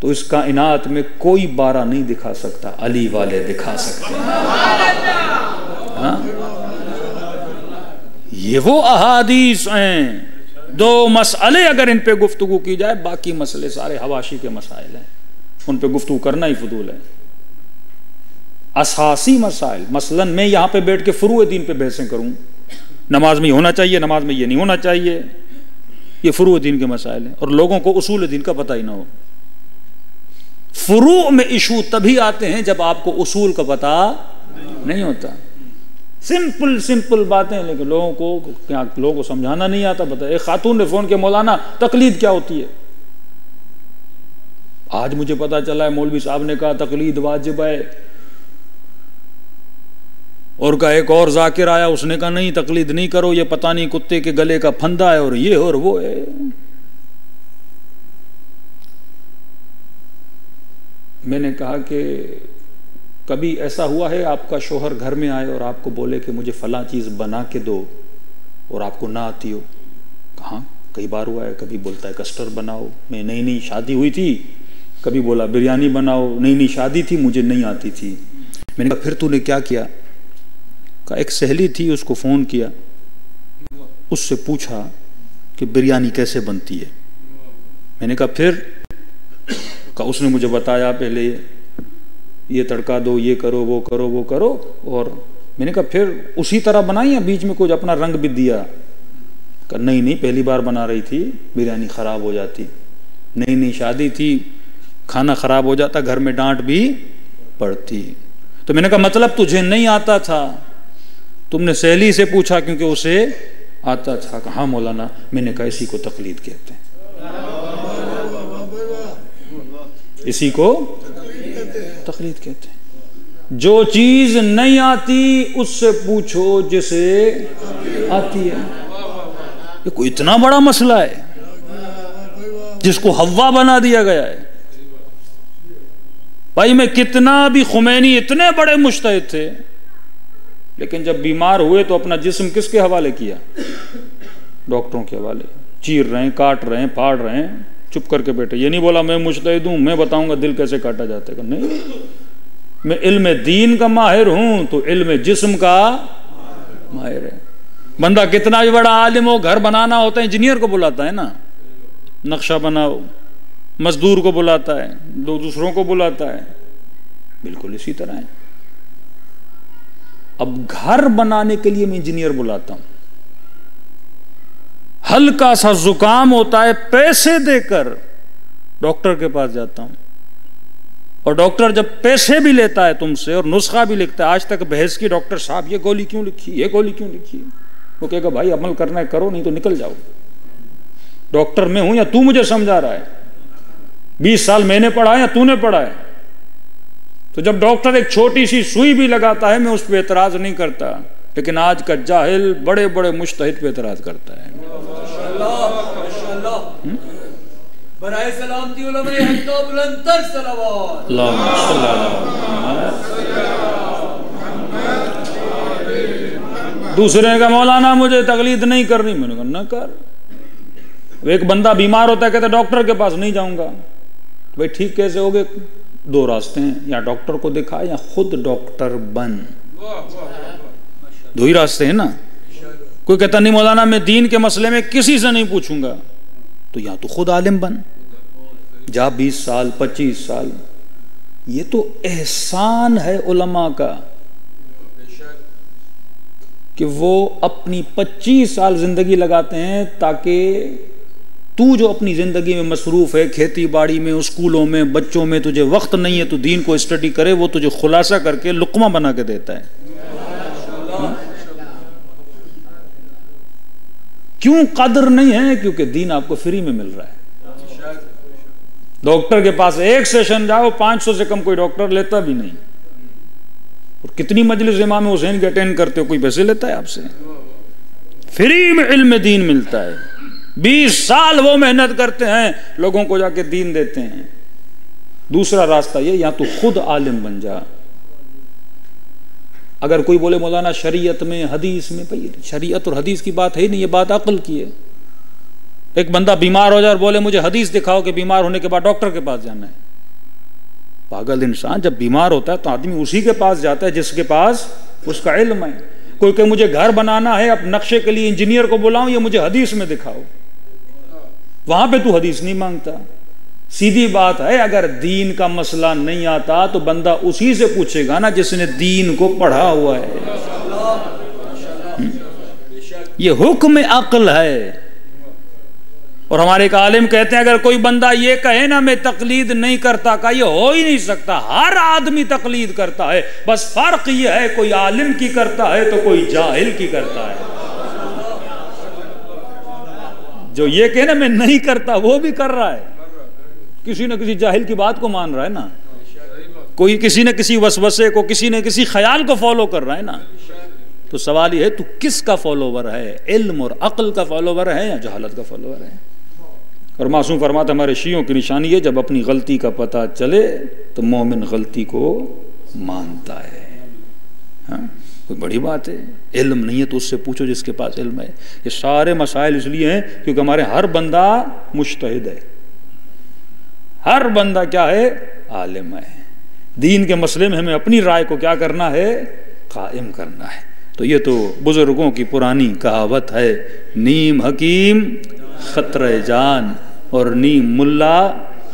तो इस कायनात में कोई 12 नहीं दिखा सकता, अली वाले दिखा सकते हैं। हाँ? ये वो अहादीस हैं, 2 मसले अगर इन पे गुफ्तगू की जाए, बाकी मसले सारे हवाशी के मसाइल हैं, उन पे गुफ्तगू करना ही फजूल है। असासी मसाइल, मसलन मैं यहां पे बैठ के फुरूए दीन पे बहसें करूं, नमाज में ये होना चाहिए, नमाज में ये नहीं होना चाहिए, ये फुरूए दीन के मसाइल हैं, और लोगों को उसूल दीन का पता ही ना हो। फुरू में इशू तभी आते हैं जब आपको उसूल का पता नहीं होता। सिंपल बातें, लेकिन लोगों को समझाना नहीं आता। बता, एक खातून ने फोन किया, मौलाना तकलीद क्या होती है? आज मुझे पता चला है मौलवी साहब ने कहा तकलीद वाजिब है, और का एक और जाकिर आया, उसने कहा नहीं तकलीद नहीं करो, ये पता नहीं कुत्ते के गले का फंदा है, और ये और वो है। मैंने कहा कि कभी ऐसा हुआ है आपका शोहर घर में आए और आपको बोले कि मुझे फलां चीज़ बना के दो, और आपको ना आती हो? कहाँ, कई बार हुआ है। कभी बोलता है कस्टर्ड बनाओ, मैं नई शादी हुई थी, कभी बोला बिरयानी बनाओ, नई शादी थी, मुझे नहीं आती थी। मैंने कहा फिर तूने क्या किया? कहा एक सहेली थी, उसको फ़ोन किया, उससे पूछा कि बिरयानी कैसे बनती है। मैंने कहा फिर? कहा उसने मुझे बताया पहले ये तड़का दो, ये करो, वो करो, वो करो, और मैंने कहा फिर उसी तरह बनाई या बीच में कुछ अपना रंग भी दिया? कहा नहीं, पहली बार बना रही थी, बिरयानी ख़राब हो जाती, नई शादी थी, खाना ख़राब हो जाता, घर में डांट भी पड़ती। तो मैंने कहा मतलब तुझे नहीं आता था, तुमने सहेली से पूछा क्योंकि उसे आता था? कहा हाँ मौलाना। मैंने कहा इसी को तकलीद कहते हैं, इसी को तकलीद कहते हैं। जो चीज नहीं आती उससे पूछो जिसे आती है। ये कोई इतना बड़ा मसला है जिसको हव्वा बना दिया गया है। भाई मैं कितना भी, खुमैनी इतने बड़े मुज्तहिद थे, लेकिन जब बीमार हुए तो अपना जिस्म किसके हवाले किया? डॉक्टरों के हवाले। चीर रहे हैं, काट रहे हैं, फाड़ रहे हैं, चुप करके बैठे। ये नहीं बोला मैं मुज्तहिद हूं, मैं बताऊंगा दिल कैसे काटा जाता है। नहीं, मैं इल्म दीन का माहिर हूं तो इल्म जिस्म का माहिर है। बंदा कितना भी बड़ा आलिम हो, घर बनाना होता है इंजीनियर को बुलाता है ना, नक्शा बनाओ, मजदूर को बुलाता है, दूसरों को बुलाता है, बिल्कुल इसी तरह है। अब घर बनाने के लिए मैं इंजीनियर बुलाता हूं। हल्का सा जुकाम होता है, पैसे देकर डॉक्टर के पास जाता हूं, और डॉक्टर जब पैसे भी लेता है तुमसे और नुस्खा भी लिखता है, आज तक बहस की डॉक्टर साहब ये गोली क्यों लिखी, ये गोली क्यों लिखी? वो कहेगा भाई अमल करना है करो, नहीं तो निकल जाओ। डॉक्टर मैं हूं या तू मुझे समझा रहा है? 20 साल मैंने पढ़ा है या तूने पढ़ा है? तो जब डॉक्टर एक छोटी सी सुई भी लगाता है मैं उस पर एतराज नहीं करता, लेकिन आज का जाहिल बड़े बड़े मुज्तहिद पे एतराज करता है। बराए सलामती उलमाए हक तो बुलंदतर सलावत। दूसरे का मौलाना मुझे तकलीद नहीं करनी, मैंने कहा ना कर। एक बंदा बीमार होता है, कहता डॉक्टर के पास नहीं जाऊंगा। तो भाई ठीक कैसे होगे? 2 रास्ते हैं, या डॉक्टर को दिखा या खुद डॉक्टर बन। 2 ही रास्ते हैं ना। कोई कहता नहीं मौलाना मैं दीन के मसले में किसी से नहीं पूछूंगा, तो या तो खुद आलिम बन जा, 20 साल 25 साल। ये तो एहसान है उलमा का कि वो अपनी 25 साल जिंदगी लगाते हैं ताकि तू जो अपनी जिंदगी में मसरूफ है, खेती बाड़ी में, स्कूलों में, बच्चों में, तुझे वक्त नहीं है, तू दीन को स्टडी करे, वो तुझे खुलासा करके लुकमा बना के देता है। क्यों कदर नहीं है? क्योंकि दीन आपको फ्री में मिल रहा है। डॉक्टर के पास एक सेशन जाओ, 500 से कम कोई डॉक्टर लेता भी नहीं। और कितनी मजलिस इमाम हुसैन की अटेंड करते हो, कोई पैसे लेता है आपसे? फ्री में इल्म दीन मिलता है। 20 साल वो मेहनत करते हैं, लोगों को जाके दीन देते हैं। दूसरा रास्ता ये, या तो खुद आलिम बन जा। अगर कोई बोले मौलाना शरीयत में, हदीस में, भाई शरीयत और हदीस की बात है ही नहीं, ये बात अक्ल की है। एक बंदा बीमार हो जाए और बोले मुझे हदीस दिखाओ कि बीमार होने के बाद डॉक्टर के पास जाना है। पागल इंसान। जब बीमार होता है तो आदमी उसी के पास जाता है जिसके पास उसका इल्म है। कोई कहे मुझे घर बनाना है, अब नक्शे के लिए इंजीनियर को बुलाऊं, ये मुझे हदीस में दिखाओ, वहां पे तू हदीस नहीं मांगता। सीधी बात है, अगर दीन का मसला नहीं आता तो बंदा उसी से पूछेगा ना जिसने दीन को पढ़ा हुआ है। ये हुक्म अक्ल है। और हमारे एक आलिम कहते हैं, अगर कोई बंदा ये कहे ना मैं तकलीद नहीं करता, का ये हो ही नहीं सकता। हर आदमी तकलीद करता है, बस फर्क ये है कोई आलिम की करता है तो कोई जाहिल की करता है। जो ये कहे ना मैं नहीं करता, वो भी कर रहा है, किसी न किसी जाहिल की बात को मान रहा है ना। कोई किसी न किसी वसवसे को, किसी न किसी ख्याल को फॉलो कर रहा है ना। तो सवाल ये है तू किसका फॉलोवर है? इल्म और अक्ल का फॉलोवर है या जहालत का फॉलोवर है? और मासूम फरमाता हमारे शियों की निशानी है, जब अपनी गलती का पता चले तो मोमिन गलती को मानता है। हाँ, कोई बड़ी बात है। इल्म नहीं है तो उससे पूछो जिसके पास इल्म है। ये सारे मसाइल इसलिए हैं क्योंकि हमारे हर बंदा मुज्तहिद है, हर बंदा क्या है? आलिम है। दीन के मसले में हमें अपनी राय को क्या करना है? कायम करना है। तो ये तो बुजुर्गों की पुरानी कहावत है, नीम हकीम खतरे जान और नीम मुल्ला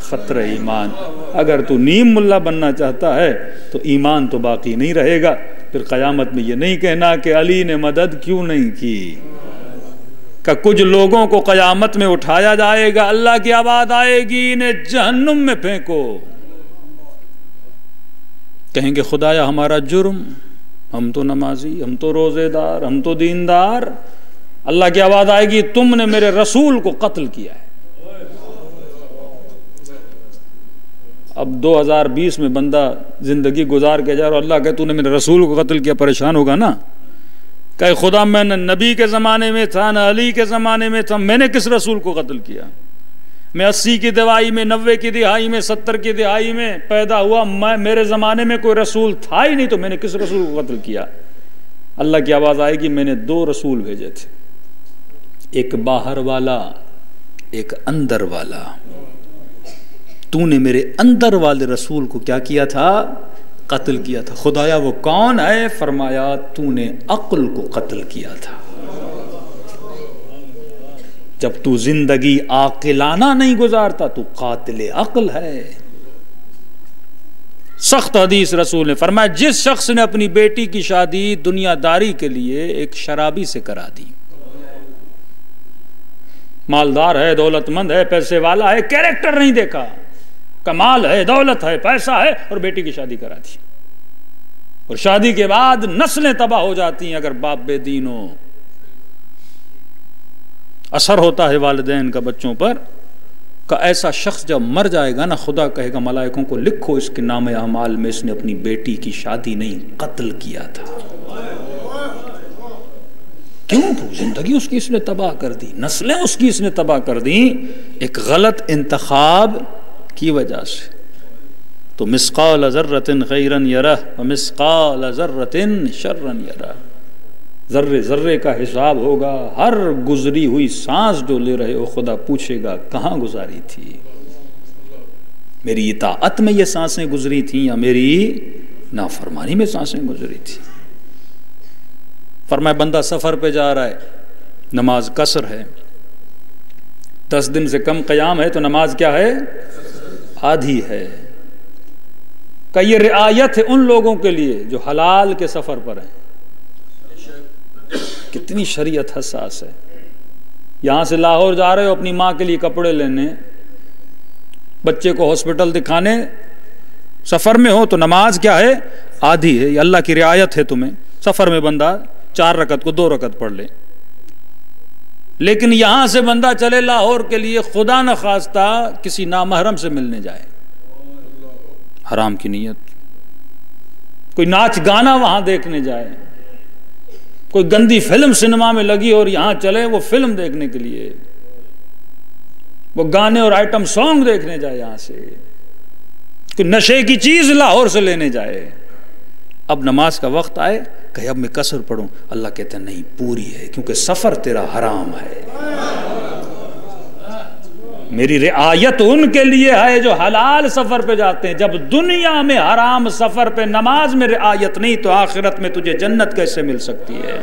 खतरे ईमान। अगर तू नीम मुल्ला बनना चाहता है तो ईमान तो बाकी नहीं रहेगा। फिर क़यामत में ये नहीं कहना कि अली ने मदद क्यों नहीं की। का कुछ लोगों को क़यामत में उठाया जाएगा, अल्लाह की आवाज़ आएगी, इन्हें जहन्नुम में फेंको। कहेंगे खुदाया हमारा जुर्म, हम तो नमाजी, हम तो रोजेदार, हम तो दीनदार। अल्लाह की आवाज़ आएगी, तुमने मेरे रसूल को कत्ल किया है। अब 2020 में बंदा जिंदगी गुजार के जा रहा, अल्लाह कहे तूने मेरे रसूल को कत्ल किया, परेशान होगा ना। कहे खुदा मैं न नबी के ज़माने में था, न अली के ज़माने में था, मैंने किस रसूल को कत्ल किया? मैं 80 की दहाई में, 90 की दहाई में, 70 की दहाई में पैदा हुआ, मैं मेरे ज़माने में कोई रसूल था ही नहीं, तो मैंने किस रसूल को कत्ल किया? अल्लाह की आवाज़ आएगी, मैंने 2 रसूल भेजे थे, एक बाहर वाला, एक अंदर वाला। तूने मेरे अंदर वाले रसूल को क्या किया था? कत्ल किया था। खुदाया वो कौन है? फरमाया तूने अक्ल को कत्ल किया था। जब तू जिंदगी आकिलाना नहीं गुजारता तू कातिल अक्ल है। सख्त हदीस रसूल ने फरमाया, जिस शख्स ने अपनी बेटी की शादी दुनियादारी के लिए एक शराबी से करा दी, मालदार है, दौलतमंद है, पैसे वाला है, कैरेक्टर नहीं देखा, कमाल है, दौलत है, पैसा है, और बेटी की शादी करा दी, और शादी के बाद नस्लें तबाह हो जाती हैं अगर बाप बेदीन हो। असर होता है वालिदैन का बच्चों पर। का ऐसा शख्स जब मर जाएगा ना, खुदा कहेगा मलाइकों को लिखो इसके नाम अमाल में इसने अपनी बेटी की शादी नहीं कत्ल किया था। क्यों? जिंदगी उसकी इसने तबाह कर दी, नस्लें उसकी इसने तबाह कर दी, एक गलत इंतखाब की वजह से। तो मिस्काल ज़र्रतिन खैरन यरह व मिस्काल ज़र्रतिन शर्रन यरह। जर्रे जर्रे का हिसाब होगा। हर गुजरी हुई सांस जो ले रहे हो खुदा पूछेगा कहाँ गुजारी थी? मेरी इताअत में ये सांसें गुजरी थी या मेरी नाफरमानी में सांसें गुजरी थी? फरमाया बंदा सफर पे जा रहा है, नमाज कसर है, 10 दिन से कम क़याम है तो नमाज क्या है? आधी है। का ये रियायत है उन लोगों के लिए जो हलाल के सफर पर हैं। कितनी शरीयत हसास है। यहाँ से लाहौर जा रहे हो अपनी माँ के लिए कपड़े लेने, बच्चे को हॉस्पिटल दिखाने, सफ़र में हो तो नमाज क्या है, आधी है, ये अल्लाह की रियायत है तुम्हें। सफ़र में बंदा 4 रकत को 2 रकत पढ़ ले। लेकिन यहाँ से बंदा चले लाहौर के लिए, खुदा न खास्ता किसी नामहरम से मिलने जाए, हराम की नीयत, कोई नाच गाना वहाँ देखने जाए, कोई गंदी फिल्म सिनेमा में लगी और यहाँ चले वो फिल्म देखने के लिए, वो गाने और आइटम सॉन्ग देखने जाए, यहाँ से कोई नशे की चीज लाहौर से लेने जाए। अब नमाज का वक्त आए, कहे अब मैं कसर पढ़ूं, अल्लाह कहते हैं नहीं, पूरी है, क्योंकि सफर तेरा हराम है। मेरी रियायत उनके लिए है जो हलाल सफर पे जाते हैं। जब दुनिया में हराम सफर पे नमाज में रियायत नहीं, तो आखिरत में तुझे जन्नत कैसे मिल सकती है?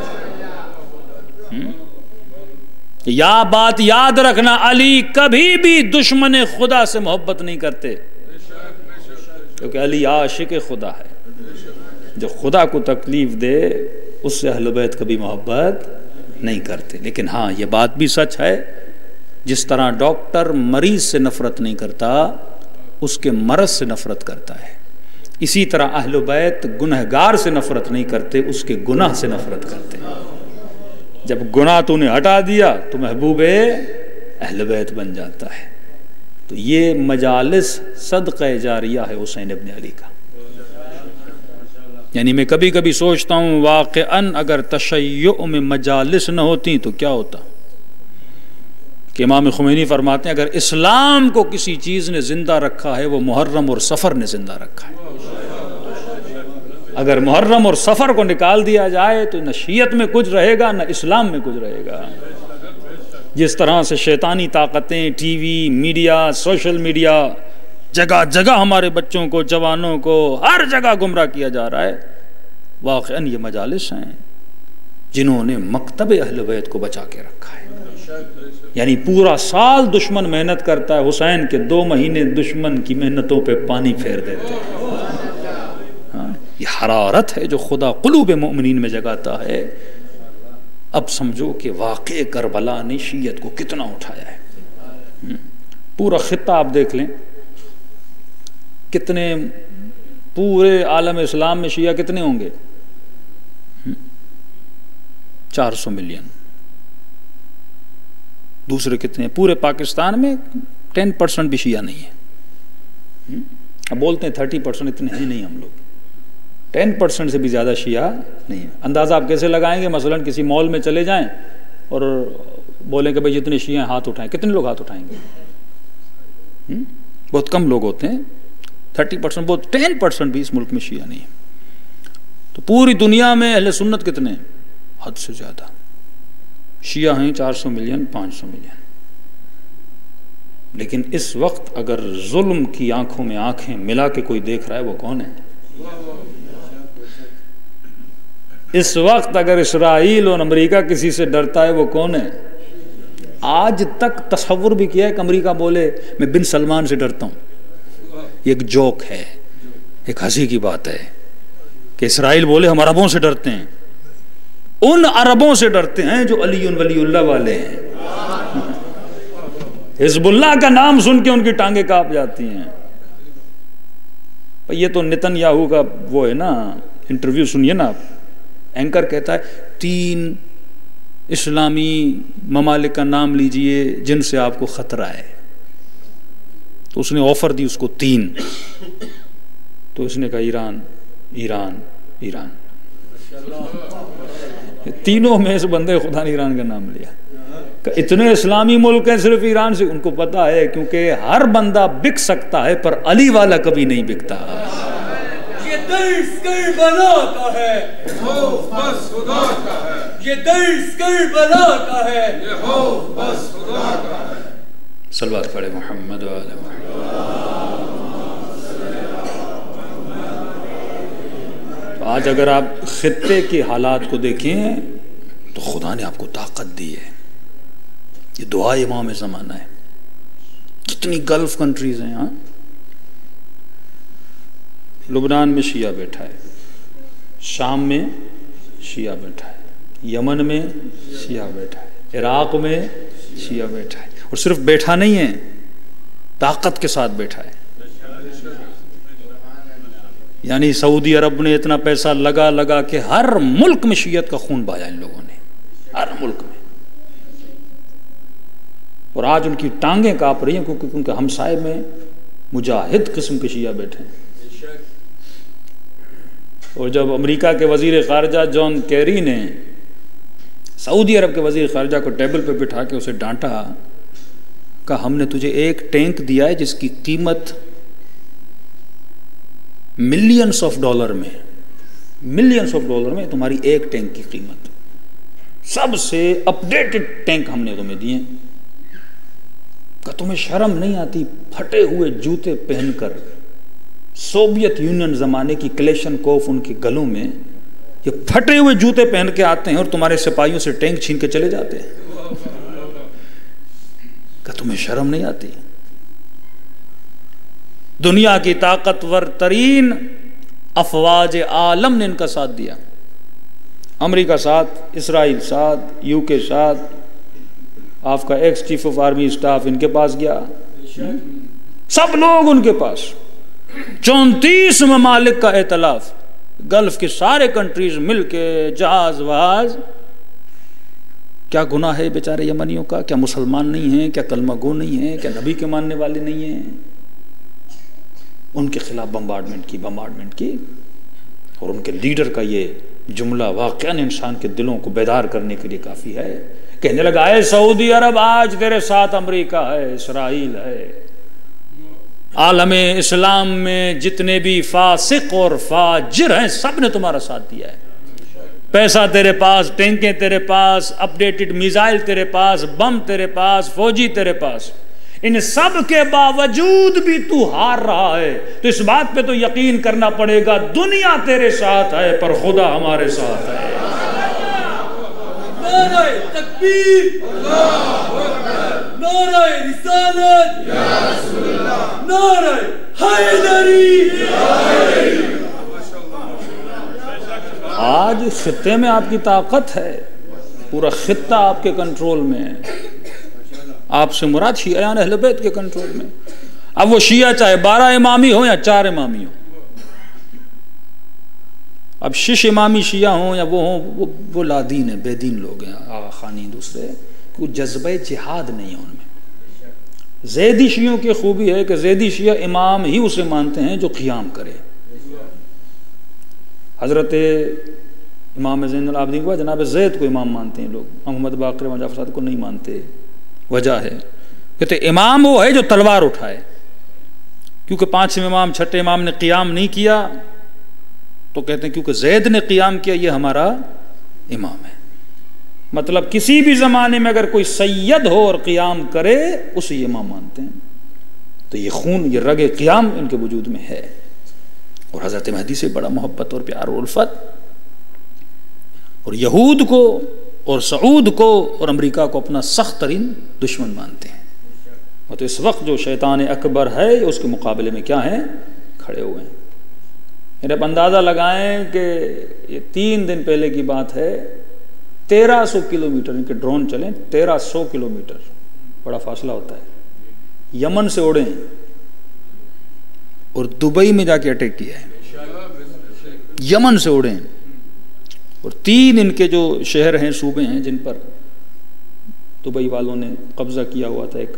या बात याद रखना, अली कभी भी दुश्मन खुदा से मोहब्बत नहीं करते, क्योंकि अली आशिक खुदा है। जो खुदा को तकलीफ दे उससे अहले बैत कभी मोहब्बत नहीं करते। लेकिन हाँ, ये बात भी सच है, जिस तरह डॉक्टर मरीज से नफरत नहीं करता, उसके मरज से नफरत करता है, इसी तरह अहले बैत गुनहगार से नफरत नहीं करते, उसके गुनाह से नफरत करते हैं। जब गुनाह तूने हटा दिया तो महबूबे अहले बैत बन जाता है। तो ये मजालिस सदक़े जारिया है हुसैन इब्न अली का। यानी मैं कभी कभी सोचता हूँ, वाक़अन अगर तशय्युअ में मजालिस न होती तो क्या होता। कि इमाम खुमैनी फरमाते हैं, अगर इस्लाम को किसी चीज़ ने ज़िंदा रखा है वो मुहर्रम और सफ़र ने ज़िंदा रखा है। अगर मुहर्रम और सफ़र को निकाल दिया जाए तो न शियत में कुछ रहेगा, न इस्लाम में कुछ रहेगा। जिस तरह से शैतानी ताकतें, टीवी, मीडिया, सोशल मीडिया, जगह जगह हमारे बच्चों को, जवानों को हर जगह गुमराह किया जा रहा है, वाक़अन ये मजालिस हैं जिन्होंने मकतब अहले बैत को बचा के रखा है। यानी पूरा साल दुश्मन मेहनत करता है, हुसैन के 2 महीने दुश्मन की मेहनतों पे पानी फेर देते हैं। हाँ, ये हरारत है जो खुदा कुलूब मोमिनीन में जगाता है। अब समझो कि वाक़े करबला ने शियत को कितना उठाया है। पूरा खित्ता आप देख लें, कितने पूरे आलम इस्लाम में शिया कितने होंगे? 400 मिलियन। दूसरे कितने? पूरे पाकिस्तान में 10% भी शिया नहीं है। अब बोलते हैं 30%, इतने हैं नहीं हम लोग। 10% से भी ज़्यादा शिया नहीं है। अंदाज़ा आप कैसे लगाएंगे? मसलन किसी मॉल में चले जाएं और बोलें कि भाई जितने शिया हाथ उठाएं, कितने लोग हाथ उठाएंगे? बहुत कम लोग होते हैं। 30%, बहुत 10% भी इस मुल्क में शिया नहीं है। तो पूरी दुनिया में अहले सुन्नत कितने? हद से ज़्यादा। शिया हैं 400 मिलियन, 500 मिलियन। लेकिन इस वक्त अगर जुल्म की आंखों में आंखें मिला के कोई देख रहा है, वो कौन है? इस वक्त अगर इसराइल और अमेरिका किसी से डरता है, वो कौन है? आज तक तस्वुर भी किया है कि अमेरिका बोले मैं बिन सलमान से डरता हूं। ये एक जोक है, एक हंसी की बात है कि इसराइल बोले हम अरबों से डरते हैं। उन अरबों से डरते हैं जो अली वलीउल्लाह वाले हैं। हिजबुल्लाह का नाम सुन के उनकी टांगे कांप जाती हैं। ये तो नेतन्याहू का वो है ना, इंटरव्यू सुनिए ना आप। एंकर कहता है 3 इस्लामी ममालिक का नाम लीजिए जिनसे आपको खतरा है। तो उसने ऑफर दी उसको 3, तो उसने कहा ईरान, ईरान, ईरान। तीनों में से बंदे खुदा ने ईरान का नाम लिया। इतने इस्लामी मुल्क हैं सिर्फ ईरान से। उनको पता है क्योंकि हर बंदा बिक सकता है पर अली वाला कभी नहीं बिकता। ये दर्स करबला का है, खौफ बस खुदा का है। ये दर्स करबला का है, ये खौफ बस खुदा का है। सल्लल्लाहु अलैहि मोहम्मद व आले मोहम्मद। आज अगर आप खित्ते के हालात को देखें तो खुदा ने आपको ताकत दी है। ये दुआ इमाम ज़माना है। कितनी गल्फ कंट्रीज हैं यहाँ। लुबनान में शिया बैठा है, शाम में शिया बैठा है, यमन में शिया बैठा है, इराक में शिया बैठा है, और सिर्फ बैठा नहीं है, ताकत के साथ बैठा है। यानी सऊदी अरब ने इतना पैसा लगा के हर मुल्क में शियत का खून बहाया इन लोगों ने, हर मुल्क में। और आज उनकी टांगें कांप रही हैं क्योंकि उनके हमसाए में मुजाहिद किस्म के शिया बैठे हैं। और जब अमेरिका के वजीर खारजा जॉन केरी ने सऊदी अरब के वजीर खारजा को टेबल पे बिठा के उसे डांटा, कहा हमने तुझे एक टैंक दिया है जिसकी कीमत मिलियंस ऑफ डॉलर में तुम्हारी एक टैंक की कीमत, सबसे अपडेटेड टैंक हमने तुम्हें दिए। का तुम्हें शर्म नहीं आती फटे हुए जूते पहनकर, सोवियत यूनियन जमाने की क्लेशनकोफ उनके गलों में, ये फटे हुए जूते पहन के आते हैं और तुम्हारे सिपाहियों से टैंक छीन के चले जाते हैं। का तुम्हें शर्म नहीं आती? दुनिया की ताकतवर तरीन अफवाज आलम ने इनका साथ दिया। अमेरिका साथ, इसराइल साथ, यूके साथ, आपका ex chief of army staff इनके पास गया, सब लोग उनके पास। 34 ममालिक का एतलाफ, गल्फ के सारे कंट्रीज मिलके जहाज वहाज। क्या गुनाह है बेचारे यमनियों का? क्या मुसलमान नहीं है? क्या कलमा गो नहीं है? क्या नबी के मानने वाले नहीं हैं? उनके खिलाफ बम्बार्डमेंट की और उनके लीडर का ये जुमला वाकई इंसान के दिलों को बेदार करने के लिए काफी है। कहने लगा, है सऊदी अरब आज तेरे साथ अमेरिका है, इसराइल है, आलमे इस्लाम में जितने भी फासिक और फाजिर हैं सब ने तुम्हारा साथ दिया है। पैसा तेरे पास, टैंकें तेरे पास, अपडेटेड मिसाइल तेरे पास, बम तेरे पास, फौजी तेरे पास, इन सब के बावजूद भी तू हार रहा है। तो इस बात पे तो यकीन करना पड़ेगा दुनिया तेरे साथ है पर खुदा हमारे साथ है। नारे तकबीर, नारे रिसालत, नारे हैदरी। आज खित्ते में आपकी ताकत है, पूरा खित्ता आपके कंट्रोल में है। आपसे मुराद शियायान अहले बैत के कंट्रोल में। अब वो शिया चाहे 12 इमामी हो या 4 इमामी हो, अब 6 इमामी शिया हो या वो हो, वो लादीन है, बेदीन लोग हैं, आगा खानी दूसरे, कोई जज्बे जिहाद नहीं है उनमें। ज़ैदी शियों की खूबी है कि ज़ैदी शिया इमाम ही उसे मानते हैं जो क़ियाम करे। हज़रत इमाम ज़ैनुल आबिदीन को जनाब ज़ैद को इमाम मानते हैं लोग, मोहम्मद बाक़र वज़ा फ़साद को नहीं मानते। वजह है कहते इमाम वो है जो तलवार उठाए, क्योंकि 5वें इमाम 6ठे इमाम ने क़ियाम नहीं किया तो कहते हैं क्योंकि ज़ैद ने क़ियाम किया ये हमारा इमाम है। मतलब किसी भी ज़माने में अगर कोई सैयद हो और क़ियाम करे उसे इमाम मानते हैं। तो ये खून, ये रगे क़ियाम इनके वजूद में है। और हज़रत महदी से बड़ा मोहब्बत और प्यार और उल्फत। और यहूद को और सऊद को और अमेरिका को अपना सख्त तरीन दुश्मन मानते हैं। और तो इस वक्त जो शैतान अकबर है उसके मुकाबले में क्या है, खड़े हुए हैं। मेरे अंदाज़ा लगाएं कि ये 3 दिन पहले की बात है, 1300 किलोमीटर इनके ड्रोन चले, 1300 किलोमीटर, बड़ा फासला होता है। यमन से उड़े और दुबई में जाके अटैक किया है। यमन से उड़े और 3 इनके जो शहर हैं, सूबे हैं जिन पर दुबई वालों ने कब्जा किया हुआ था, एक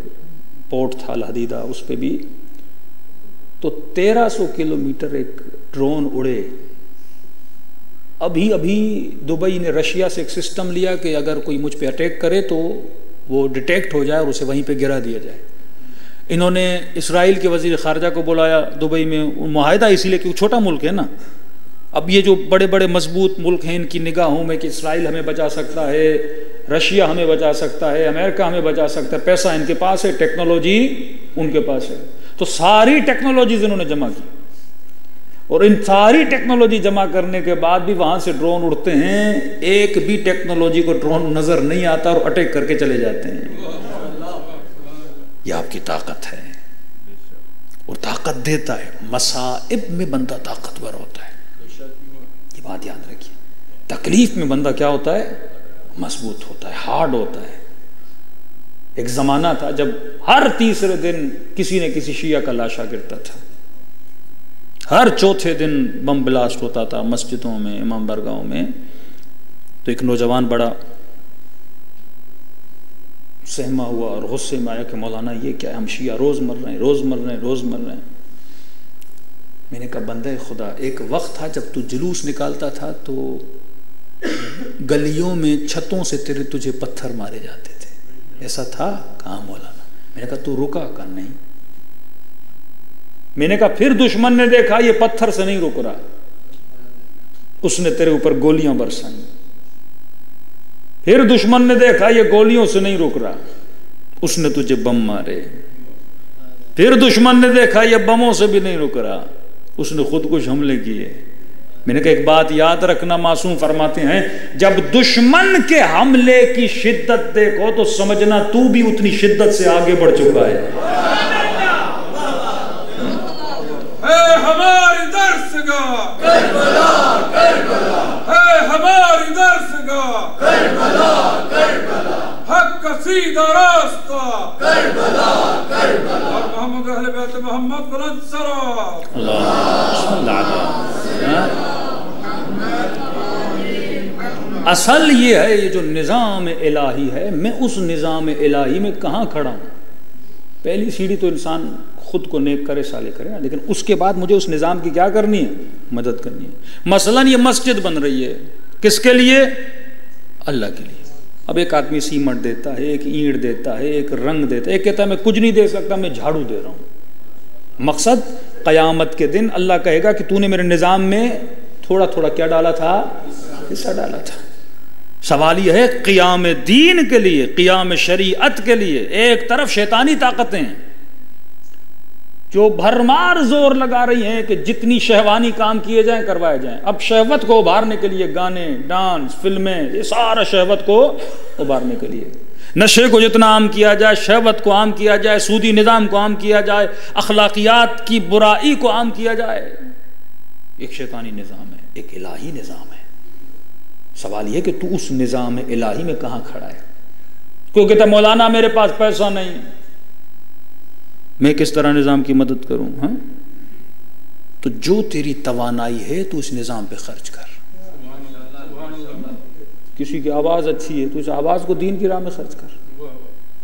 पोर्ट था अल हदीदा, उस पर भी तो 1300 किलोमीटर एक ड्रोन उड़े। अभी अभी दुबई ने रशिया से एक सिस्टम लिया कि अगर कोई मुझ पे अटैक करे तो वो डिटेक्ट हो जाए और उसे वहीं पे गिरा दिया जाए। इन्होंने इसराइल के वजीर खारजा को बुलाया दुबई में, मुआहिदा इसीलिए कि छोटा मुल्क है ना। अब ये जो बड़े बड़े मजबूत मुल्क हैं इनकी निगाहों में कि इसराइल हमें बचा सकता है, रशिया हमें बचा सकता है, अमेरिका हमें बचा सकता है, पैसा इनके पास है, टेक्नोलॉजी उनके पास है। तो सारी टेक्नोलॉजीज इन्होंने जमा की और इन सारी टेक्नोलॉजी जमा करने के बाद भी वहां से ड्रोन उड़ते हैं, एक भी टेक्नोलॉजी को ड्रोन नजर नहीं आता और अटैक करके चले जाते हैं। ये आपकी ताकत है और ताकत देता है। मसाइब में बंदा ताकतवर होता है, ये बात याद रखिए। तकलीफ में बंदा क्या होता है, मजबूत होता है, हार्ड होता है। एक ज़माना था जब हर तीसरे दिन किसी न किसी शिया का लाशा गिरता था, हर चौथे दिन बम ब्लास्ट होता था मस्जिदों में, इमाम बारगाहों में। तो एक नौजवान बड़ा सहमा हुआ और गुस्से में आया कि मौलाना ये क्या है, हम शिया रोज़ मर रहे हैं, रोज़ मर रहे हैं, रोज़ मर रहे हैं। मैंने कहा बंदे खुदा, एक वक्त था जब तू जुलूस निकालता था तो गलियों में छतों से तुझे पत्थर मारे जाते थे, ऐसा था? कहाँ मौलाना। मैंने कहा तू रुका कर नहीं। मैंने कहा फिर दुश्मन ने देखा ये पत्थर से नहीं रुक रहा, उसने तेरे ऊपर गोलियां बरसाई। फिर दुश्मन ने देखा ये गोलियों से नहीं रुक रहा, उसने तुझे बम मारे। फिर दुश्मन ने देखा ये बमों से भी नहीं रुक रहा, उसने खुद कुछ हमले किए। मैंने कहा एक बात याद रखना, मासूम फरमाते हैं जब दुश्मन के हमले की शिद्दत देखो तो समझना तू भी उतनी शिद्दत से आगे बढ़ चुका है। हमारी दर्शगाह करबला करबला है, हमारी दर्शगाह करबला करबला, हक का सीधा रास्ता करबला करबला। और मोहम्मद अहले बैत मोहम्मद बुलंद सराफ असल ये है, ये जो निज़ाम इलाही है, मैं उस निज़ाम इलाही में कहाँ खड़ा हूँ। पहली सीढ़ी तो इंसान खुद को नेक करे, साले करे, लेकिन उसके बाद मुझे उस निज़ाम की क्या करनी है, मदद करनी है। मसलन ये मस्जिद बन रही है, किसके लिए? अल्लाह के लिए। अब एक आदमी सीमेंट देता है, एक ईंट देता है, एक रंग देता है, एक कहता है मैं कुछ नहीं दे सकता, मैं झाड़ू दे रहा हूँ। मकसद क़यामत के दिन अल्लाह कहेगा कि तूने मेरे निज़ाम में थोड़ा थोड़ा क्या डाला था, हिस्सा डाला था। सवाल यह है क़ियाम दीन के लिए, क़ियाम शरीअत के लिए एक तरफ शैतानी ताकतें जो भरमार जोर लगा रही हैं कि जितनी शहवानी काम किए जाएं करवाए जाएं। अब शहवत को उभारने के लिए गाने, डांस, फिल्में, ये सारा शहवत को उभारने के लिए, नशे को जितना आम किया जाए, शहवत को आम किया जाए, सूदी निज़ाम को आम किया जाए, अखलाकियात की बुराई को आम किया जाए। एक शैतानी निज़ाम है, एक इलाही निज़ाम है। सवाल यह कि तू उस निज़ाम इलाही में कहाँ खड़ा है। कोई कहता मौलाना मेरे पास पैसा नहीं, मैं किस तरह निज़ाम की मदद करूं? हाँ, तो जो तेरी तवानाई है तू इस निज़ाम पे खर्च कर। किसी की आवाज़ अच्छी है तो इस आवाज़ को दीन की राह में खर्च कर।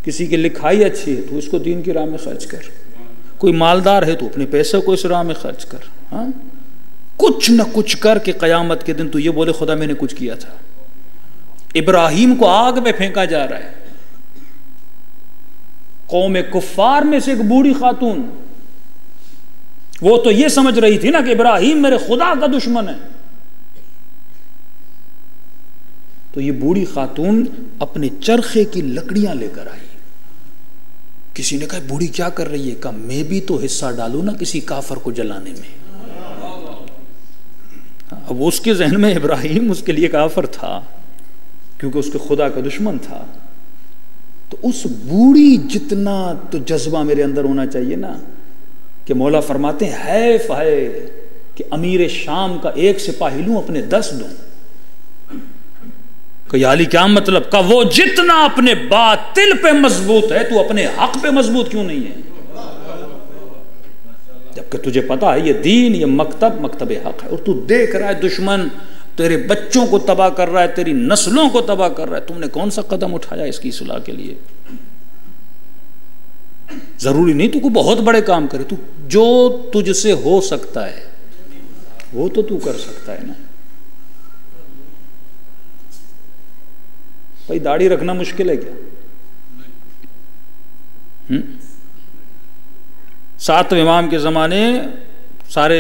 किसी की लिखाई अच्छी है तो इसको दीन की राह में खर्च कर। कोई मालदार है तो अपने पैसे को इस राह में खर्च कर। हाँ, कुछ न कुछ कर के क़यामत के दिन तू ये बोले खुदा मैंने कुछ किया था। इब्राहीम को आग में फेंका जा रहा है, कौम कुफ्फार में से एक बूढ़ी खातून, वो तो ये समझ रही थी ना कि इब्राहीम मेरे खुदा का दुश्मन है। तो ये बूढ़ी खातून अपने चरखे की लकड़ियां लेकर आई। किसी ने कहा बूढ़ी क्या कर रही है? कहा मैं भी तो हिस्सा डालू ना किसी काफर को जलाने में। अब उसके जहन में इब्राहीम उसके लिए काफर था क्योंकि उसके खुदा का दुश्मन था। तो उस बूढ़ी जितना तो जज्बा मेरे अंदर होना चाहिए ना कि मौला फरमाते हैं हैफ है कि अमीर शाम का एक सिपाही लूं अपने 10 दूं। याली क्या मतलब? का वो जितना अपने बातिल पे मजबूत है तू अपने हक पे मजबूत क्यों नहीं है? जबकि तुझे पता है ये दीन, ये मकतब हक है, और तू देख रहा है दुश्मन तेरे बच्चों को तबाह कर रहा है, तेरी नस्लों को तबाह कर रहा है। तुमने कौन सा कदम उठाया इसकी इस्लाह के लिए? जरूरी नहीं तू को बहुत बड़े काम करे, तू जो तुझसे हो सकता है वो तो तू कर सकता है ना। भाई दाढ़ी रखना मुश्किल है क्या? 7वें इमाम के ज़माने सारे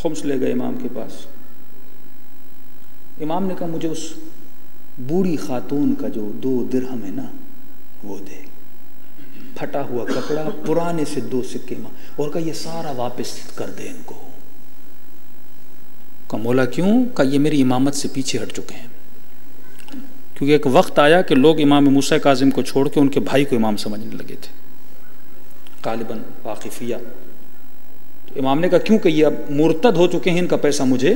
खुम्स ले गए इमाम के पास। इमाम ने कहा मुझे उस बूढ़ी खातून का जो 2 दिरहम है ना वो दे, फटा हुआ कपड़ा, पुराने से 2 सिक्के, और कहा ये सारा वापस कर दे इनको। कहा मौला क्यों? कहा ये मेरी इमामत से पीछे हट चुके हैं। क्योंकि एक वक्त आया कि लोग इमाम मूसा काजिम को छोड़ के उनके भाई को इमाम समझने लगे थे, गालिबन वाकिफिया। तो इमाम ने कहा क्यों? कि ये अब मुर्तद हो चुके हैं, इनका पैसा मुझे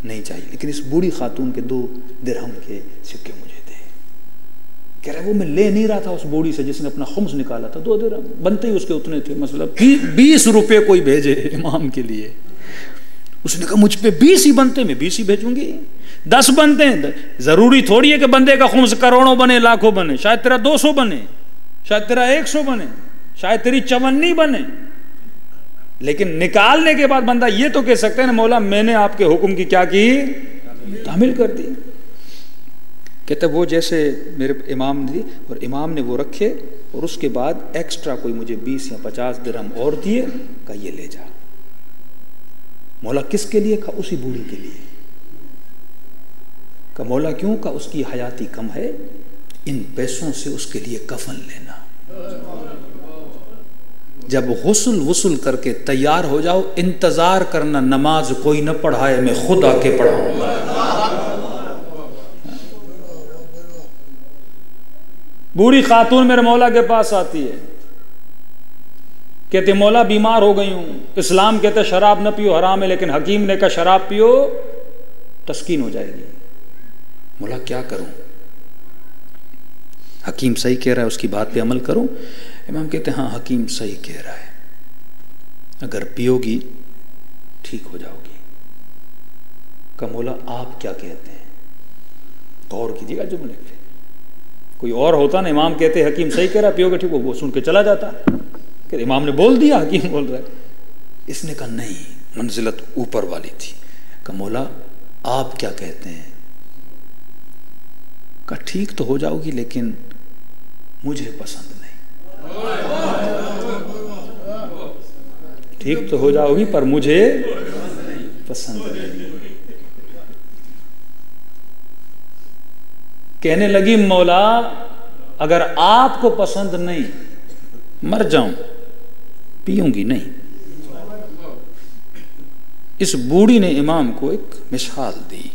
नहीं चाहिए, लेकिन इस बूढ़ी खातून के 2 दिरहम के सिक्के मुझे दे। कह रहा वो मैं ले नहीं रहा था उस बूढ़ी से जिसने अपना खुम्स निकाला था, 2 दिरहम बनते ही उसके उतने थे, मतलब 20 रुपये कोई भेजे इमाम के लिए। उसने कहा मुझ पे 20 ही बनते, मैं 20 ही भेजूंगी। 10 बनते हैं, जरूरी थोड़ी है कि बंदे का खुम्स करोड़ों बने, लाखों बने, शायद तेरा 200 बने, शायद तेरा 100 बने, शायद तेरी 54 बने, लेकिन निकालने के बाद बंदा ये तो कह सकते हैं ना मौला मैंने आपके हुक्म की क्या की, तामील कर दी। कहते वो जैसे मेरे इमाम ने दी और इमाम ने वो रखे और उसके बाद एक्स्ट्रा कोई मुझे 20 या 50 दिरहम और दिए, का ये ले जा। मौला किसके लिए? का उसी बूढ़ी के लिए। का मौला क्यों? का उसकी हयाती कम है, इन पैसों से उसके लिए कफन लेना। जब गुस्ल वुस्ल करके तैयार हो जाओ, इंतजार करना नमाज कोई न पढ़ाए, मैं खुद आके पढ़ाऊंगा। बूढ़ी खातून मेरे मौला के पास आती है, कहते मौला बीमार हो गई हूं। इस्लाम कहते शराब न पियो हराम है, लेकिन हकीम ने कहा शराब पियो तस्कीन हो जाएगी। मौला क्या करूं? हकीम सही कह रहा है, उसकी बात पे अमल करूं? इमाम कहते हाँ हकीम सही कह रहा है, अगर पियोगी ठीक हो जाओगी। का मौला आप क्या कहते हैं? गौर कीजिएगा जुमले पे। कोई और होता ना, इमाम कहते हकीम सही कह रहा, पियोगे ठीक हो, वो सुन के चला जाता। कहते इमाम ने बोल दिया, हकीम बोल रहा है। इसने कहा नहीं, मंजिलत ऊपर वाली थी। का मौला आप क्या कहते हैं? का ठीक तो हो जाओगी लेकिन मुझे पसंद नहीं। ठीक तो हो जाओगी पर मुझे पसंद नहीं। कहने लगी मौला अगर आपको पसंद नहीं, मर जाऊं, पीऊंगी नहीं। इस बूढ़ी ने इमाम को एक मिसाल दी।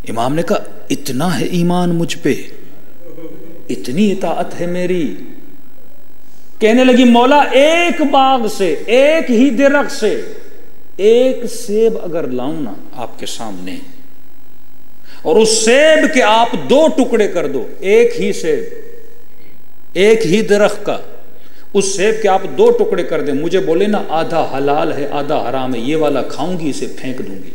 इमाम ने कहा इतना है ईमान मुझ पे, इतनी इताअत है मेरी। कहने लगी मौला एक बाग से, एक ही दरख्त से एक सेब अगर लाऊं ना आपके सामने, और उस सेब के आप 2 टुकड़े कर दो, एक ही सेब, एक ही दरख्त का, उस सेब के आप 2 टुकड़े कर दें, मुझे बोले ना आधा हलाल है आधा हराम है, ये वाला खाऊंगी, इसे फेंक दूंगी।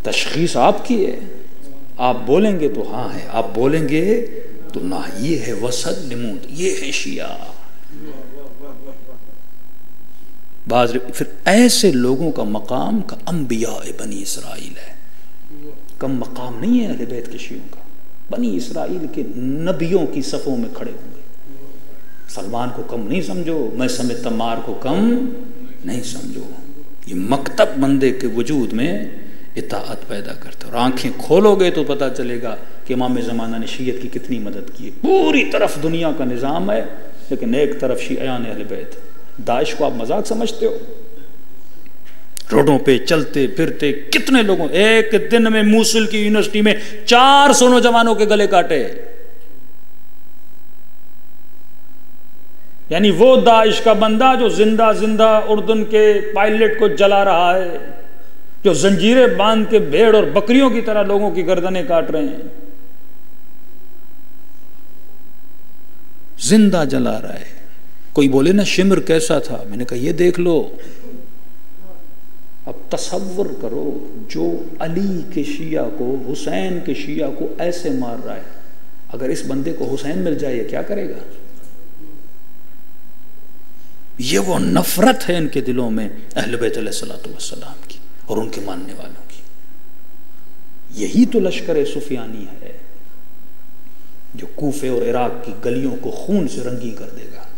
तशखीस आपकी है, आप बोलेंगे तो हाँ है, आप बोलेंगे तो ना। ये है वसत निमूद, ये है शिया। बाज फिर ऐसे लोगों का मकाम का अंबिया बनी इसराइल है। कम मकाम नहीं है अहले बैत के शियों का। बनी इसराइल के नबियों की सफ़ों में खड़े होंगे। सलमान को कम नहीं समझो, मैं समेत तमार को कम नहीं समझो। ये मकतब बंदे के वजूद में इताअत पैदा करते। और आंखें खोलोगे तो पता चलेगा कि इमाम ज़माना ने शीयत की कितनी मदद की है। पूरी तरफ दुनिया का निज़ाम है, लेकिन एक तरफ शियाने अहले बैत। दाइश को आप मजाक समझते हो? रोडों पे चलते फिरते कितने लोगों, एक दिन में मूसल की यूनिवर्सिटी में 400 नौजवानों के गले काटे। यानी वो दाइश का बंदा जो जिंदा जिंदा उर्दून के पायलट को जला रहा है, जो जंजीरें बांध के भेड़ और बकरियों की तरह लोगों की गर्दनें काट रहे हैं, जिंदा जला रहा है। कोई बोले ना शिमर कैसा था, मैंने कहा ये देख लो। अब तसव्वुर करो, जो अली के शिया को, हुसैन के शिया को ऐसे मार रहा है, अगर इस बंदे को हुसैन मिल जाए क्या करेगा? ये वो नफरत है इनके दिलों में अहले बैत अलैहिस्सलातु वस्सलाम की और उनके मानने वालों की। यही तो लश्कर सुफियानी है जो कूफे और इराक की गलियों को खून से रंगी कर देगा।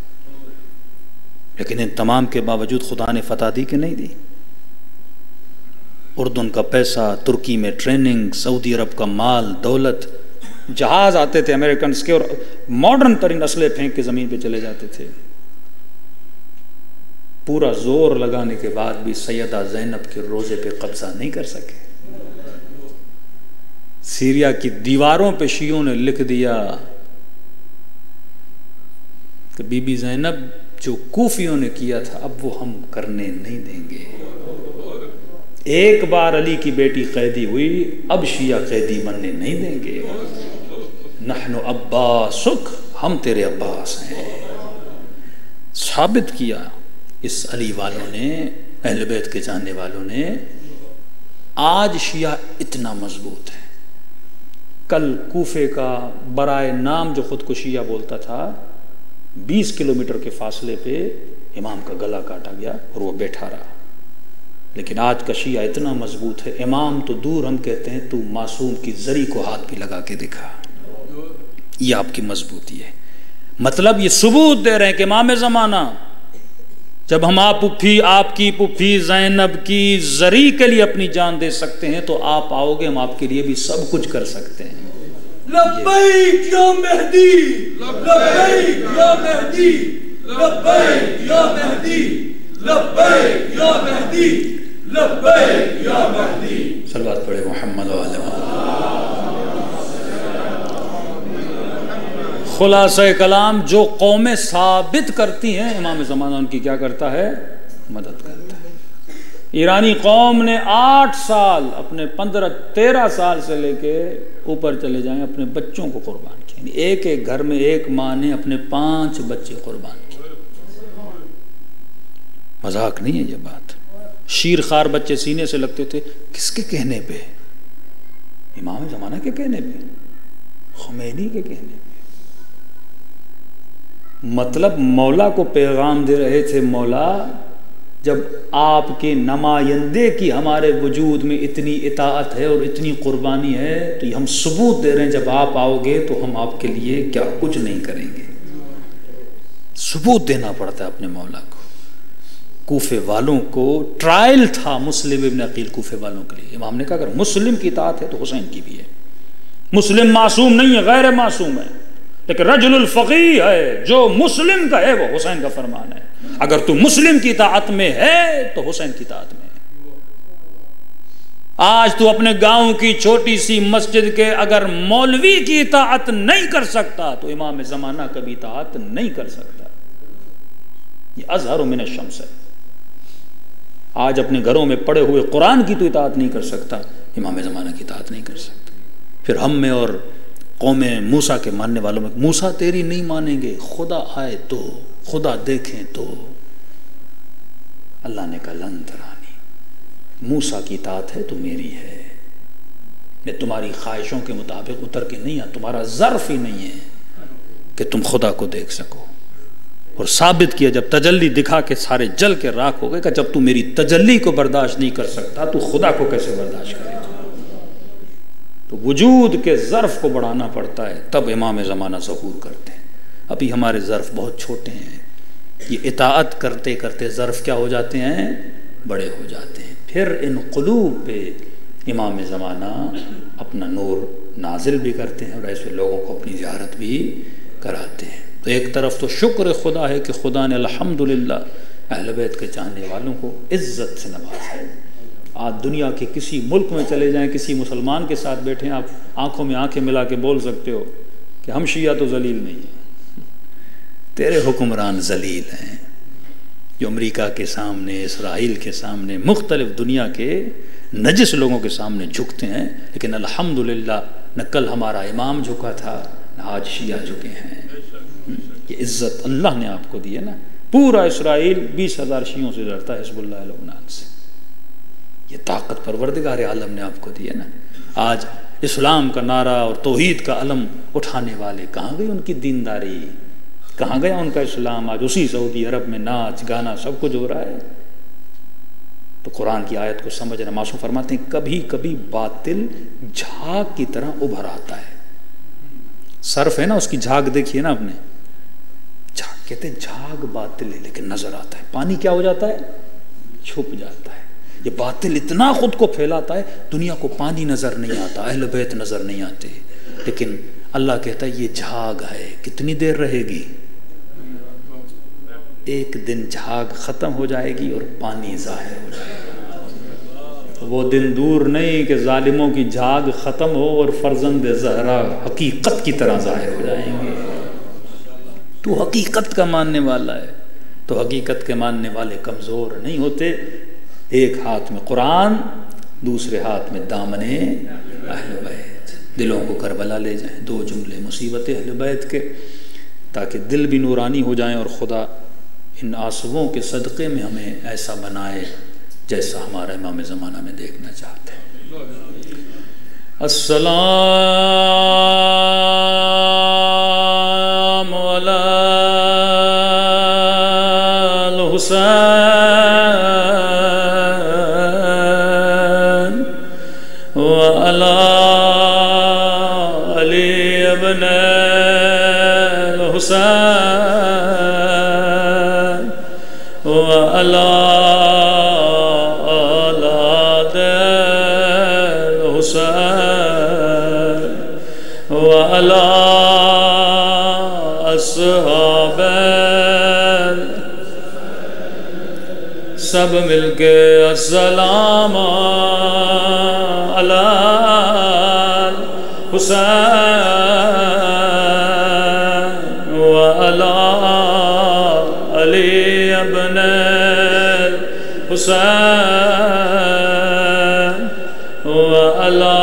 लेकिन इन तमाम के बावजूद खुदा ने फतह दी कि नहीं दी? उर्दून का पैसा, तुर्की में ट्रेनिंग, सऊदी अरब का माल दौलत, जहाज आते थे अमेरिकन के और मॉडर्न तरीन असले फेंक के जमीन पे चले जाते थे। पूरा जोर लगाने के बाद भी सैयदा ज़ैनब के रोजे पे कब्जा नहीं कर सके। सीरिया की दीवारों पे शियों ने लिख दिया कि बीबी ज़ैनब जो कूफियों ने किया था अब वो हम करने नहीं देंगे। एक बार अली की बेटी कैदी हुई, अब शिया कैदी बनने नहीं देंगे। नहनु अब्बासुक, हम तेरे अब्बास हैं। साबित किया इस अली वालों ने, अहले बैत के जानने वालों ने। आज शिया इतना मजबूत है। कल कूफे का बराए नाम जो खुद को शिया बोलता था, 20 किलोमीटर के फासले पे इमाम का गला काटा गया और वो बैठा रहा। लेकिन आज का शिया इतना मजबूत है, इमाम तो दूर, हम कहते हैं तू मासूम की जरी को हाथ भी लगा के दिखा। ये आपकी मजबूती है। मतलब ये सबूत दे रहे हैं कि इमाम ज़माना, जब हम आपकी पुप्पी ज़ैनब की जरी के लिए अपनी जान दे सकते हैं, तो आप आओगे, हम आपके लिए भी सब कुछ कर सकते हैं। लब्बैक या मेहदी, लब्बैक या मेहदी, लब्बैक या मेहदी, लब्बैक या मेहदी, लब्बैक या मेहदी। सल्लल्लाहु अलैहि मुहम्मद व अलैहि खुलासा कलाम। जो कौमें साबित करती हैं, इमाम ज़माना उनकी क्या करता है? मदद करता है। ईरानी कौम ने 8 साल, अपने 15-13 साल से लेके ऊपर चले जाएं, अपने बच्चों को कुर्बान किया। एक एक घर में एक माँ ने अपने 5 बच्चे कुर्बान किए। मजाक नहीं है ये बात। शीर खार बच्चे सीने से लगते थे। किसके कहने पे? इमाम ज़माना के कहने पे, खुमैनी के कहने पे। मतलब मौला को पैगाम दे रहे थे, मौला जब आपके नुमाइंदे की हमारे वजूद में इतनी इताअत है और इतनी कुर्बानी है, तो हम सबूत दे रहे हैं, जब आप आओगे तो हम आपके लिए क्या कुछ नहीं करेंगे। सबूत देना पड़ता है अपने मौला को। कूफे वालों को ट्रायल था मुस्लिम इब्न अकील कूफे वालों के लिए। इमाम ने कहा अगर मुस्लिम की इताअत है तो हुसैन की भी है। मुस्लिम मासूम नहीं है, गैर मासूम है, लेकिन रजुल फकीह है, जो मुस्लिम का है वो हुसैन का फरमान है। अगर तू मुस्लिम की इताअत में है तो हुसैन की इताअत में है। आज तू अपने गांव की छोटी सी मस्जिद के अगर मौलवी की इताअत नहीं कर सकता, तो इमाम ज़माना कभी इताअत नहीं कर सकता। ये अज़हर मिन शम्स है। आज अपने घरों में पड़े हुए कुरान की तो इताअत नहीं कर सकता, इमाम ज़माना की इताअत नहीं कर सकता। फिर हम में और कौमें मूसा के मानने वालों में, मूसा तेरी नहीं मानेंगे, खुदा आए तो, खुदा देखें तो। अल्लाह ने कहा लन तरानी, मूसा की इताअत है तो मेरी है। मैं तुम्हारी ख्वाहिशों के मुताबिक उतर के नहीं आ, तुम्हारा ज़र्फ ही नहीं है कि तुम खुदा को देख सको। और साबित किया, जब तजल्ली दिखा के सारे जल के राख हो गए, कि जब तू मेरी तजल्ली को बर्दाश्त नहीं कर सकता, तो खुदा को कैसे बर्दाश्त करेगा। तो वजूद के ज़र्फ़ को बढ़ाना पड़ता है, तब इमाम ज़माना ज़हूर करते हैं। अभी हमारे ज़र्फ़ बहुत छोटे हैं। ये इताअत करते करते ज़र्फ़ क्या हो जाते हैं? बड़े हो जाते हैं। फिर इन क़ुलूब पे इमाम ज़माना अपना नूर नाजिल भी करते हैं और ऐसे लोगों को अपनी ज़ियारत भी कराते हैं। तो एक तरफ तो शुक्र खुदा है कि खुदा ने अल्हम्दुलिल्लाह अहले बैत के चाहने वालों को इज़्ज़त से नवाजा है। आज दुनिया के किसी मुल्क में चले जाएं, किसी मुसलमान के साथ बैठें, आप आंखों में आंखें मिला के बोल सकते हो कि हम शिया तो जलील नहीं हैं, तेरे हुक्मरान जलील हैं, जो अमेरिका के सामने, इसराइल के सामने, मुख्तलिफ दुनिया के नजिस लोगों के सामने झुकते हैं। लेकिन अल्हम्दुलिल्लाह न कल हमारा इमाम झुका था, न आज शिया झुके हैं। ये इज़्ज़त अल्लाह ने आपको दी है ना। पूरा इसराइल 20,000 शियों से डरता है, हिज़्बुल्लाह लबनान से। ये ताकत परवरदिगार आलम ने आपको दी है ना। आज इस्लाम का नारा और तौहीद का अलम उठाने वाले कहाँ गई उनकी दीनदारी, कहाँ गया उनका इस्लाम। आज उसी सऊदी अरब में नाच गाना सब कुछ हो रहा है। तो कुरान की आयत को समझना, मासूम फरमाते हैं कभी कभी बातिल झाग की तरह उभर आता है। सर्फ है ना, उसकी झाग देखिए ना आपने, झाग कहते हैं झाग बातिल है लेकिन नजर आता है। पानी क्या हो जाता है? छुप जाता है। ये बातिल इतना खुद को फैलाता है, दुनिया को पानी नजर नहीं आता, अहले बैत नजर नहीं आते, लेकिन अल्लाह कहता है ये झाग है, कितनी देर रहेगी? एक दिन झाग खत्म हो जाएगी और पानी जाहिर हो जाएगा। वो दिन दूर नहीं कि जालिमों की झाग खत्म हो और फर्जंद ज़हरा हकीकत की तरह जाहिर हो जाएंगे। तू हकीकत का मानने वाला है, तो हकीकत के मानने वाले कमज़ोर नहीं होते। एक हाथ में कुरान, दूसरे हाथ में दामने अहले बैत। दिलों को करबला ले जाएं। दो जुमले मुसीबत अहले बैत के, ताकि दिल भी नूरानी हो जाएं और खुदा इन आंसुओं के सदक़े में हमें ऐसा बनाए जैसा हमारा इमाम ज़माना में देखना चाहते हैं। अस्सलामु अलल हुसैन व अला अली इब्न हुसैन व अला अला अस्हाबैल सब मिलके अस्सलाम अलल हुसैन व अला अली इब्न हुसैन व अला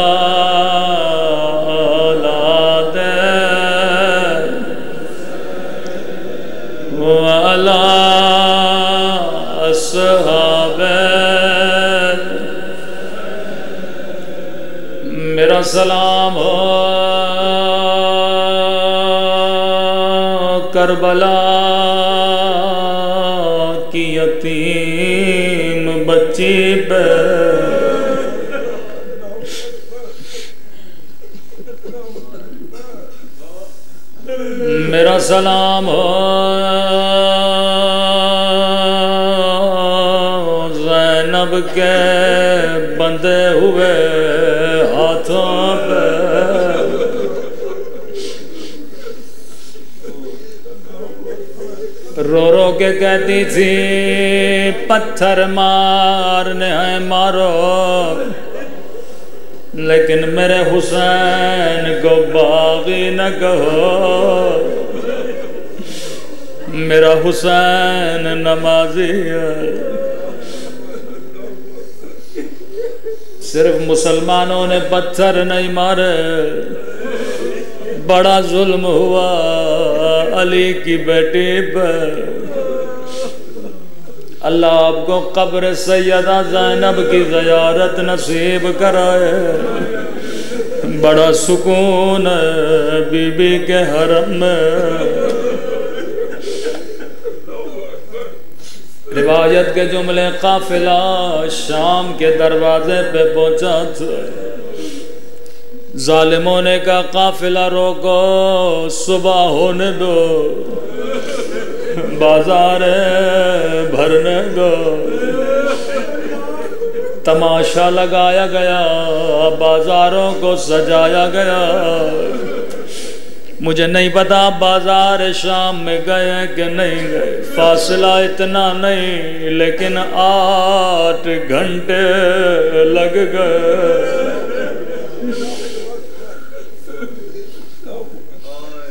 मेरा सलाम हो करबला की यतीम बच्ची पे। मेरा सलाम हो ज़ैनब के बंधे हुए हाथों पे। रो रो के कहती थी पत्थर मारने हैं मारो, लेकिन मेरे हुसैन को बागी न कहो। मेरा हुसैन नमाजी है। सिर्फ मुसलमानों ने पत्थर नहीं मारे, बड़ा जुल्म हुआ अली की बेटी पर। अल्लाह आपको कब्र सैयदा ज़ैनब की ज़ियारत नसीब कराए। बड़ा सुकून है बीबी के हरम में। रिवायत के जुमले काफिला शाम के दरवाजे पे पहुंचा था। जालिमों ने कहा काफिला रोको, सुबह होने दो, बाजार भरने दो। तमाशा लगाया गया, बाजारों को सजाया गया। मुझे नहीं पता बाजार शाम में गए कि नहीं गए, फासला इतना नहीं, लेकिन 8 घंटे लग गए।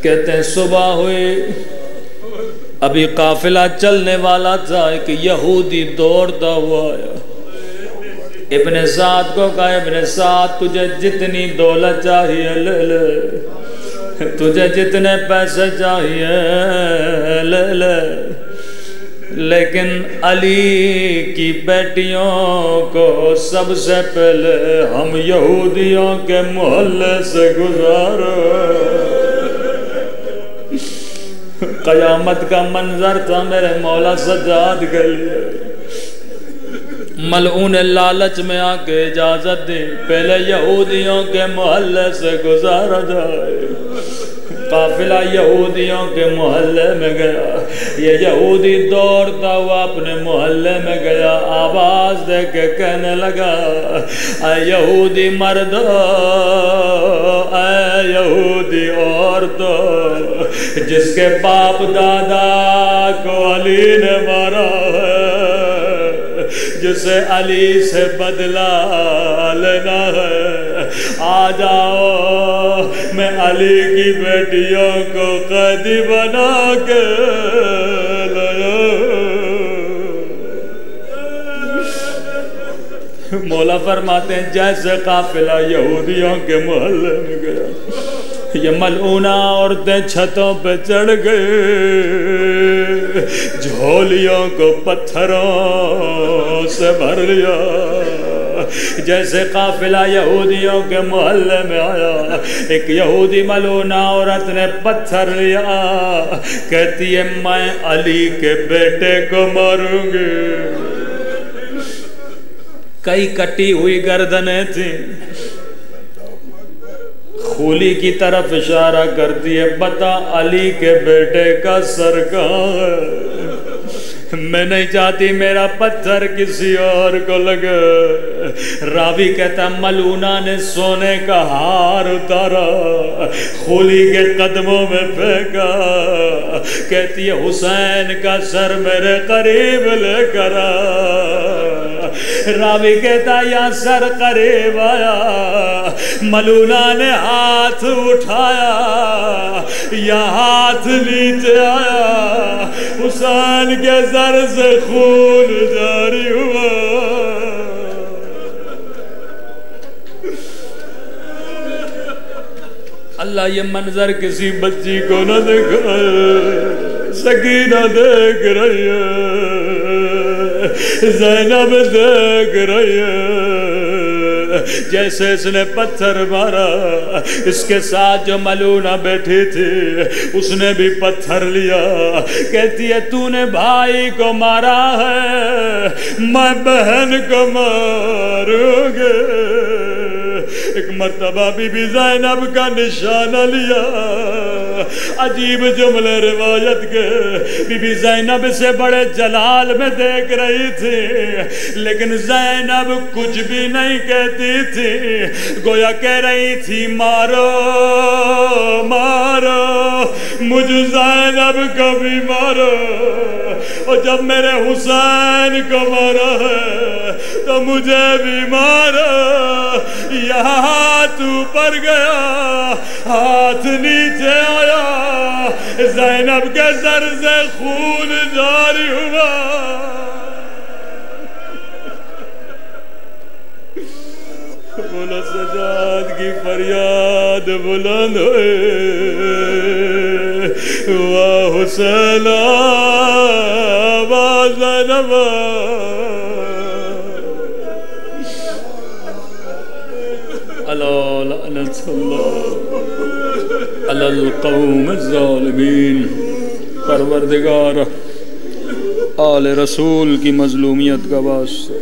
कहते हैं सुबह हुई, अभी काफिला चलने वाला था, एक यहूदी दौड़ता हुआ आया। इब्ने साद को कहा इब्ने साद तुझे जितनी दौलत चाहिए ले ले, तुझे जितने पैसे चाहिए ले ले, लेकिन अली की बेटियों को सबसे पहले हम यहूदियों के मोहल्ले से गुजारो। कयामत का मंजर था मेरे मौला सज्जाद के लिए। मलऊन लालच में आके इजाजत दी पहले यहूदियों के मोहल्ले से गुजारा जाए। काफिला यहूदियों के मोहल्ले में गया। ये यहूदी दौड़ता हुआ अपने मोहल्ले में गया, आवाज दे के कहने लगा ऐ यहूदी मर्दो, ऐ यहूदी औरतों, जिसके बाप दादा को अली ने मारा है, जिसे अली से बदला लेना है, आ जाओ मैं अली की बेटियों को कैदी बना के लाया। मौला फरमाते हैं जैसे काफिला यहूदियों के मोहल्ले में गया, ये मलऊना औरतें छतों पे चढ़ गए, झोलियों को पत्थरों से भर लिया। जैसे काफिला यहूदियों के मोहल्ले में आया, एक यहूदी मलूना औरत ने पत्थर लिया, कहती है मैं अली के बेटे को मारूंगी। कई कटी हुई गर्दनें थी, खूली की तरफ इशारा करती है, बता अली के बेटे का सर कहाँ है? मैं नहीं चाहती मेरा पत्थर किसी और को लगे। रावी कहता मलूना ने सोने का हार उतारा, खूली के कदमों में फेंका, कहती है हुसैन का सर मेरे करीब लेकर आ। रावी कहता या सर करीब आया, मलूना ने हाथ उठाया, या हाथ नीचे आया, हुसैन के सर से खून जारी हुआ। अल्लाह ये मंजर किसी बच्ची को न दिखाए। सकीना देख रही है, ज़ैनब देख रही है, जैसे इसने पत्थर मारा, इसके साथ जो मलूना बैठी थी उसने भी पत्थर लिया। कहती है तूने भाई को मारा है, मैं बहन को मारूंगी। एक मर्तबा बीबी ज़ैनब का निशाना लिया। अजीब जुमले रिवायत के, बीबी ज़ैनब से बड़े जलाल में देख रही थी, लेकिन ज़ैनब कुछ भी नहीं कहती थी, गोया कह रही थी मारो मारो मुझे ज़ैनब को भी मारो, और जब मेरे हुसैन को मारा है तो मुझे भी मारो। यहाँ हाथ ऊपर गया, हाथ नीचे आया, ज़ैनब के सर से खून जारी हुआ। बोलो सजाद की फरियाद बुलंद हुए, वाह हुसैन वाह ज़ैनब। अलल कौम ज़ालिमीन। परवरदिगार आले रसूल की मज़लूमियत का वास्ता।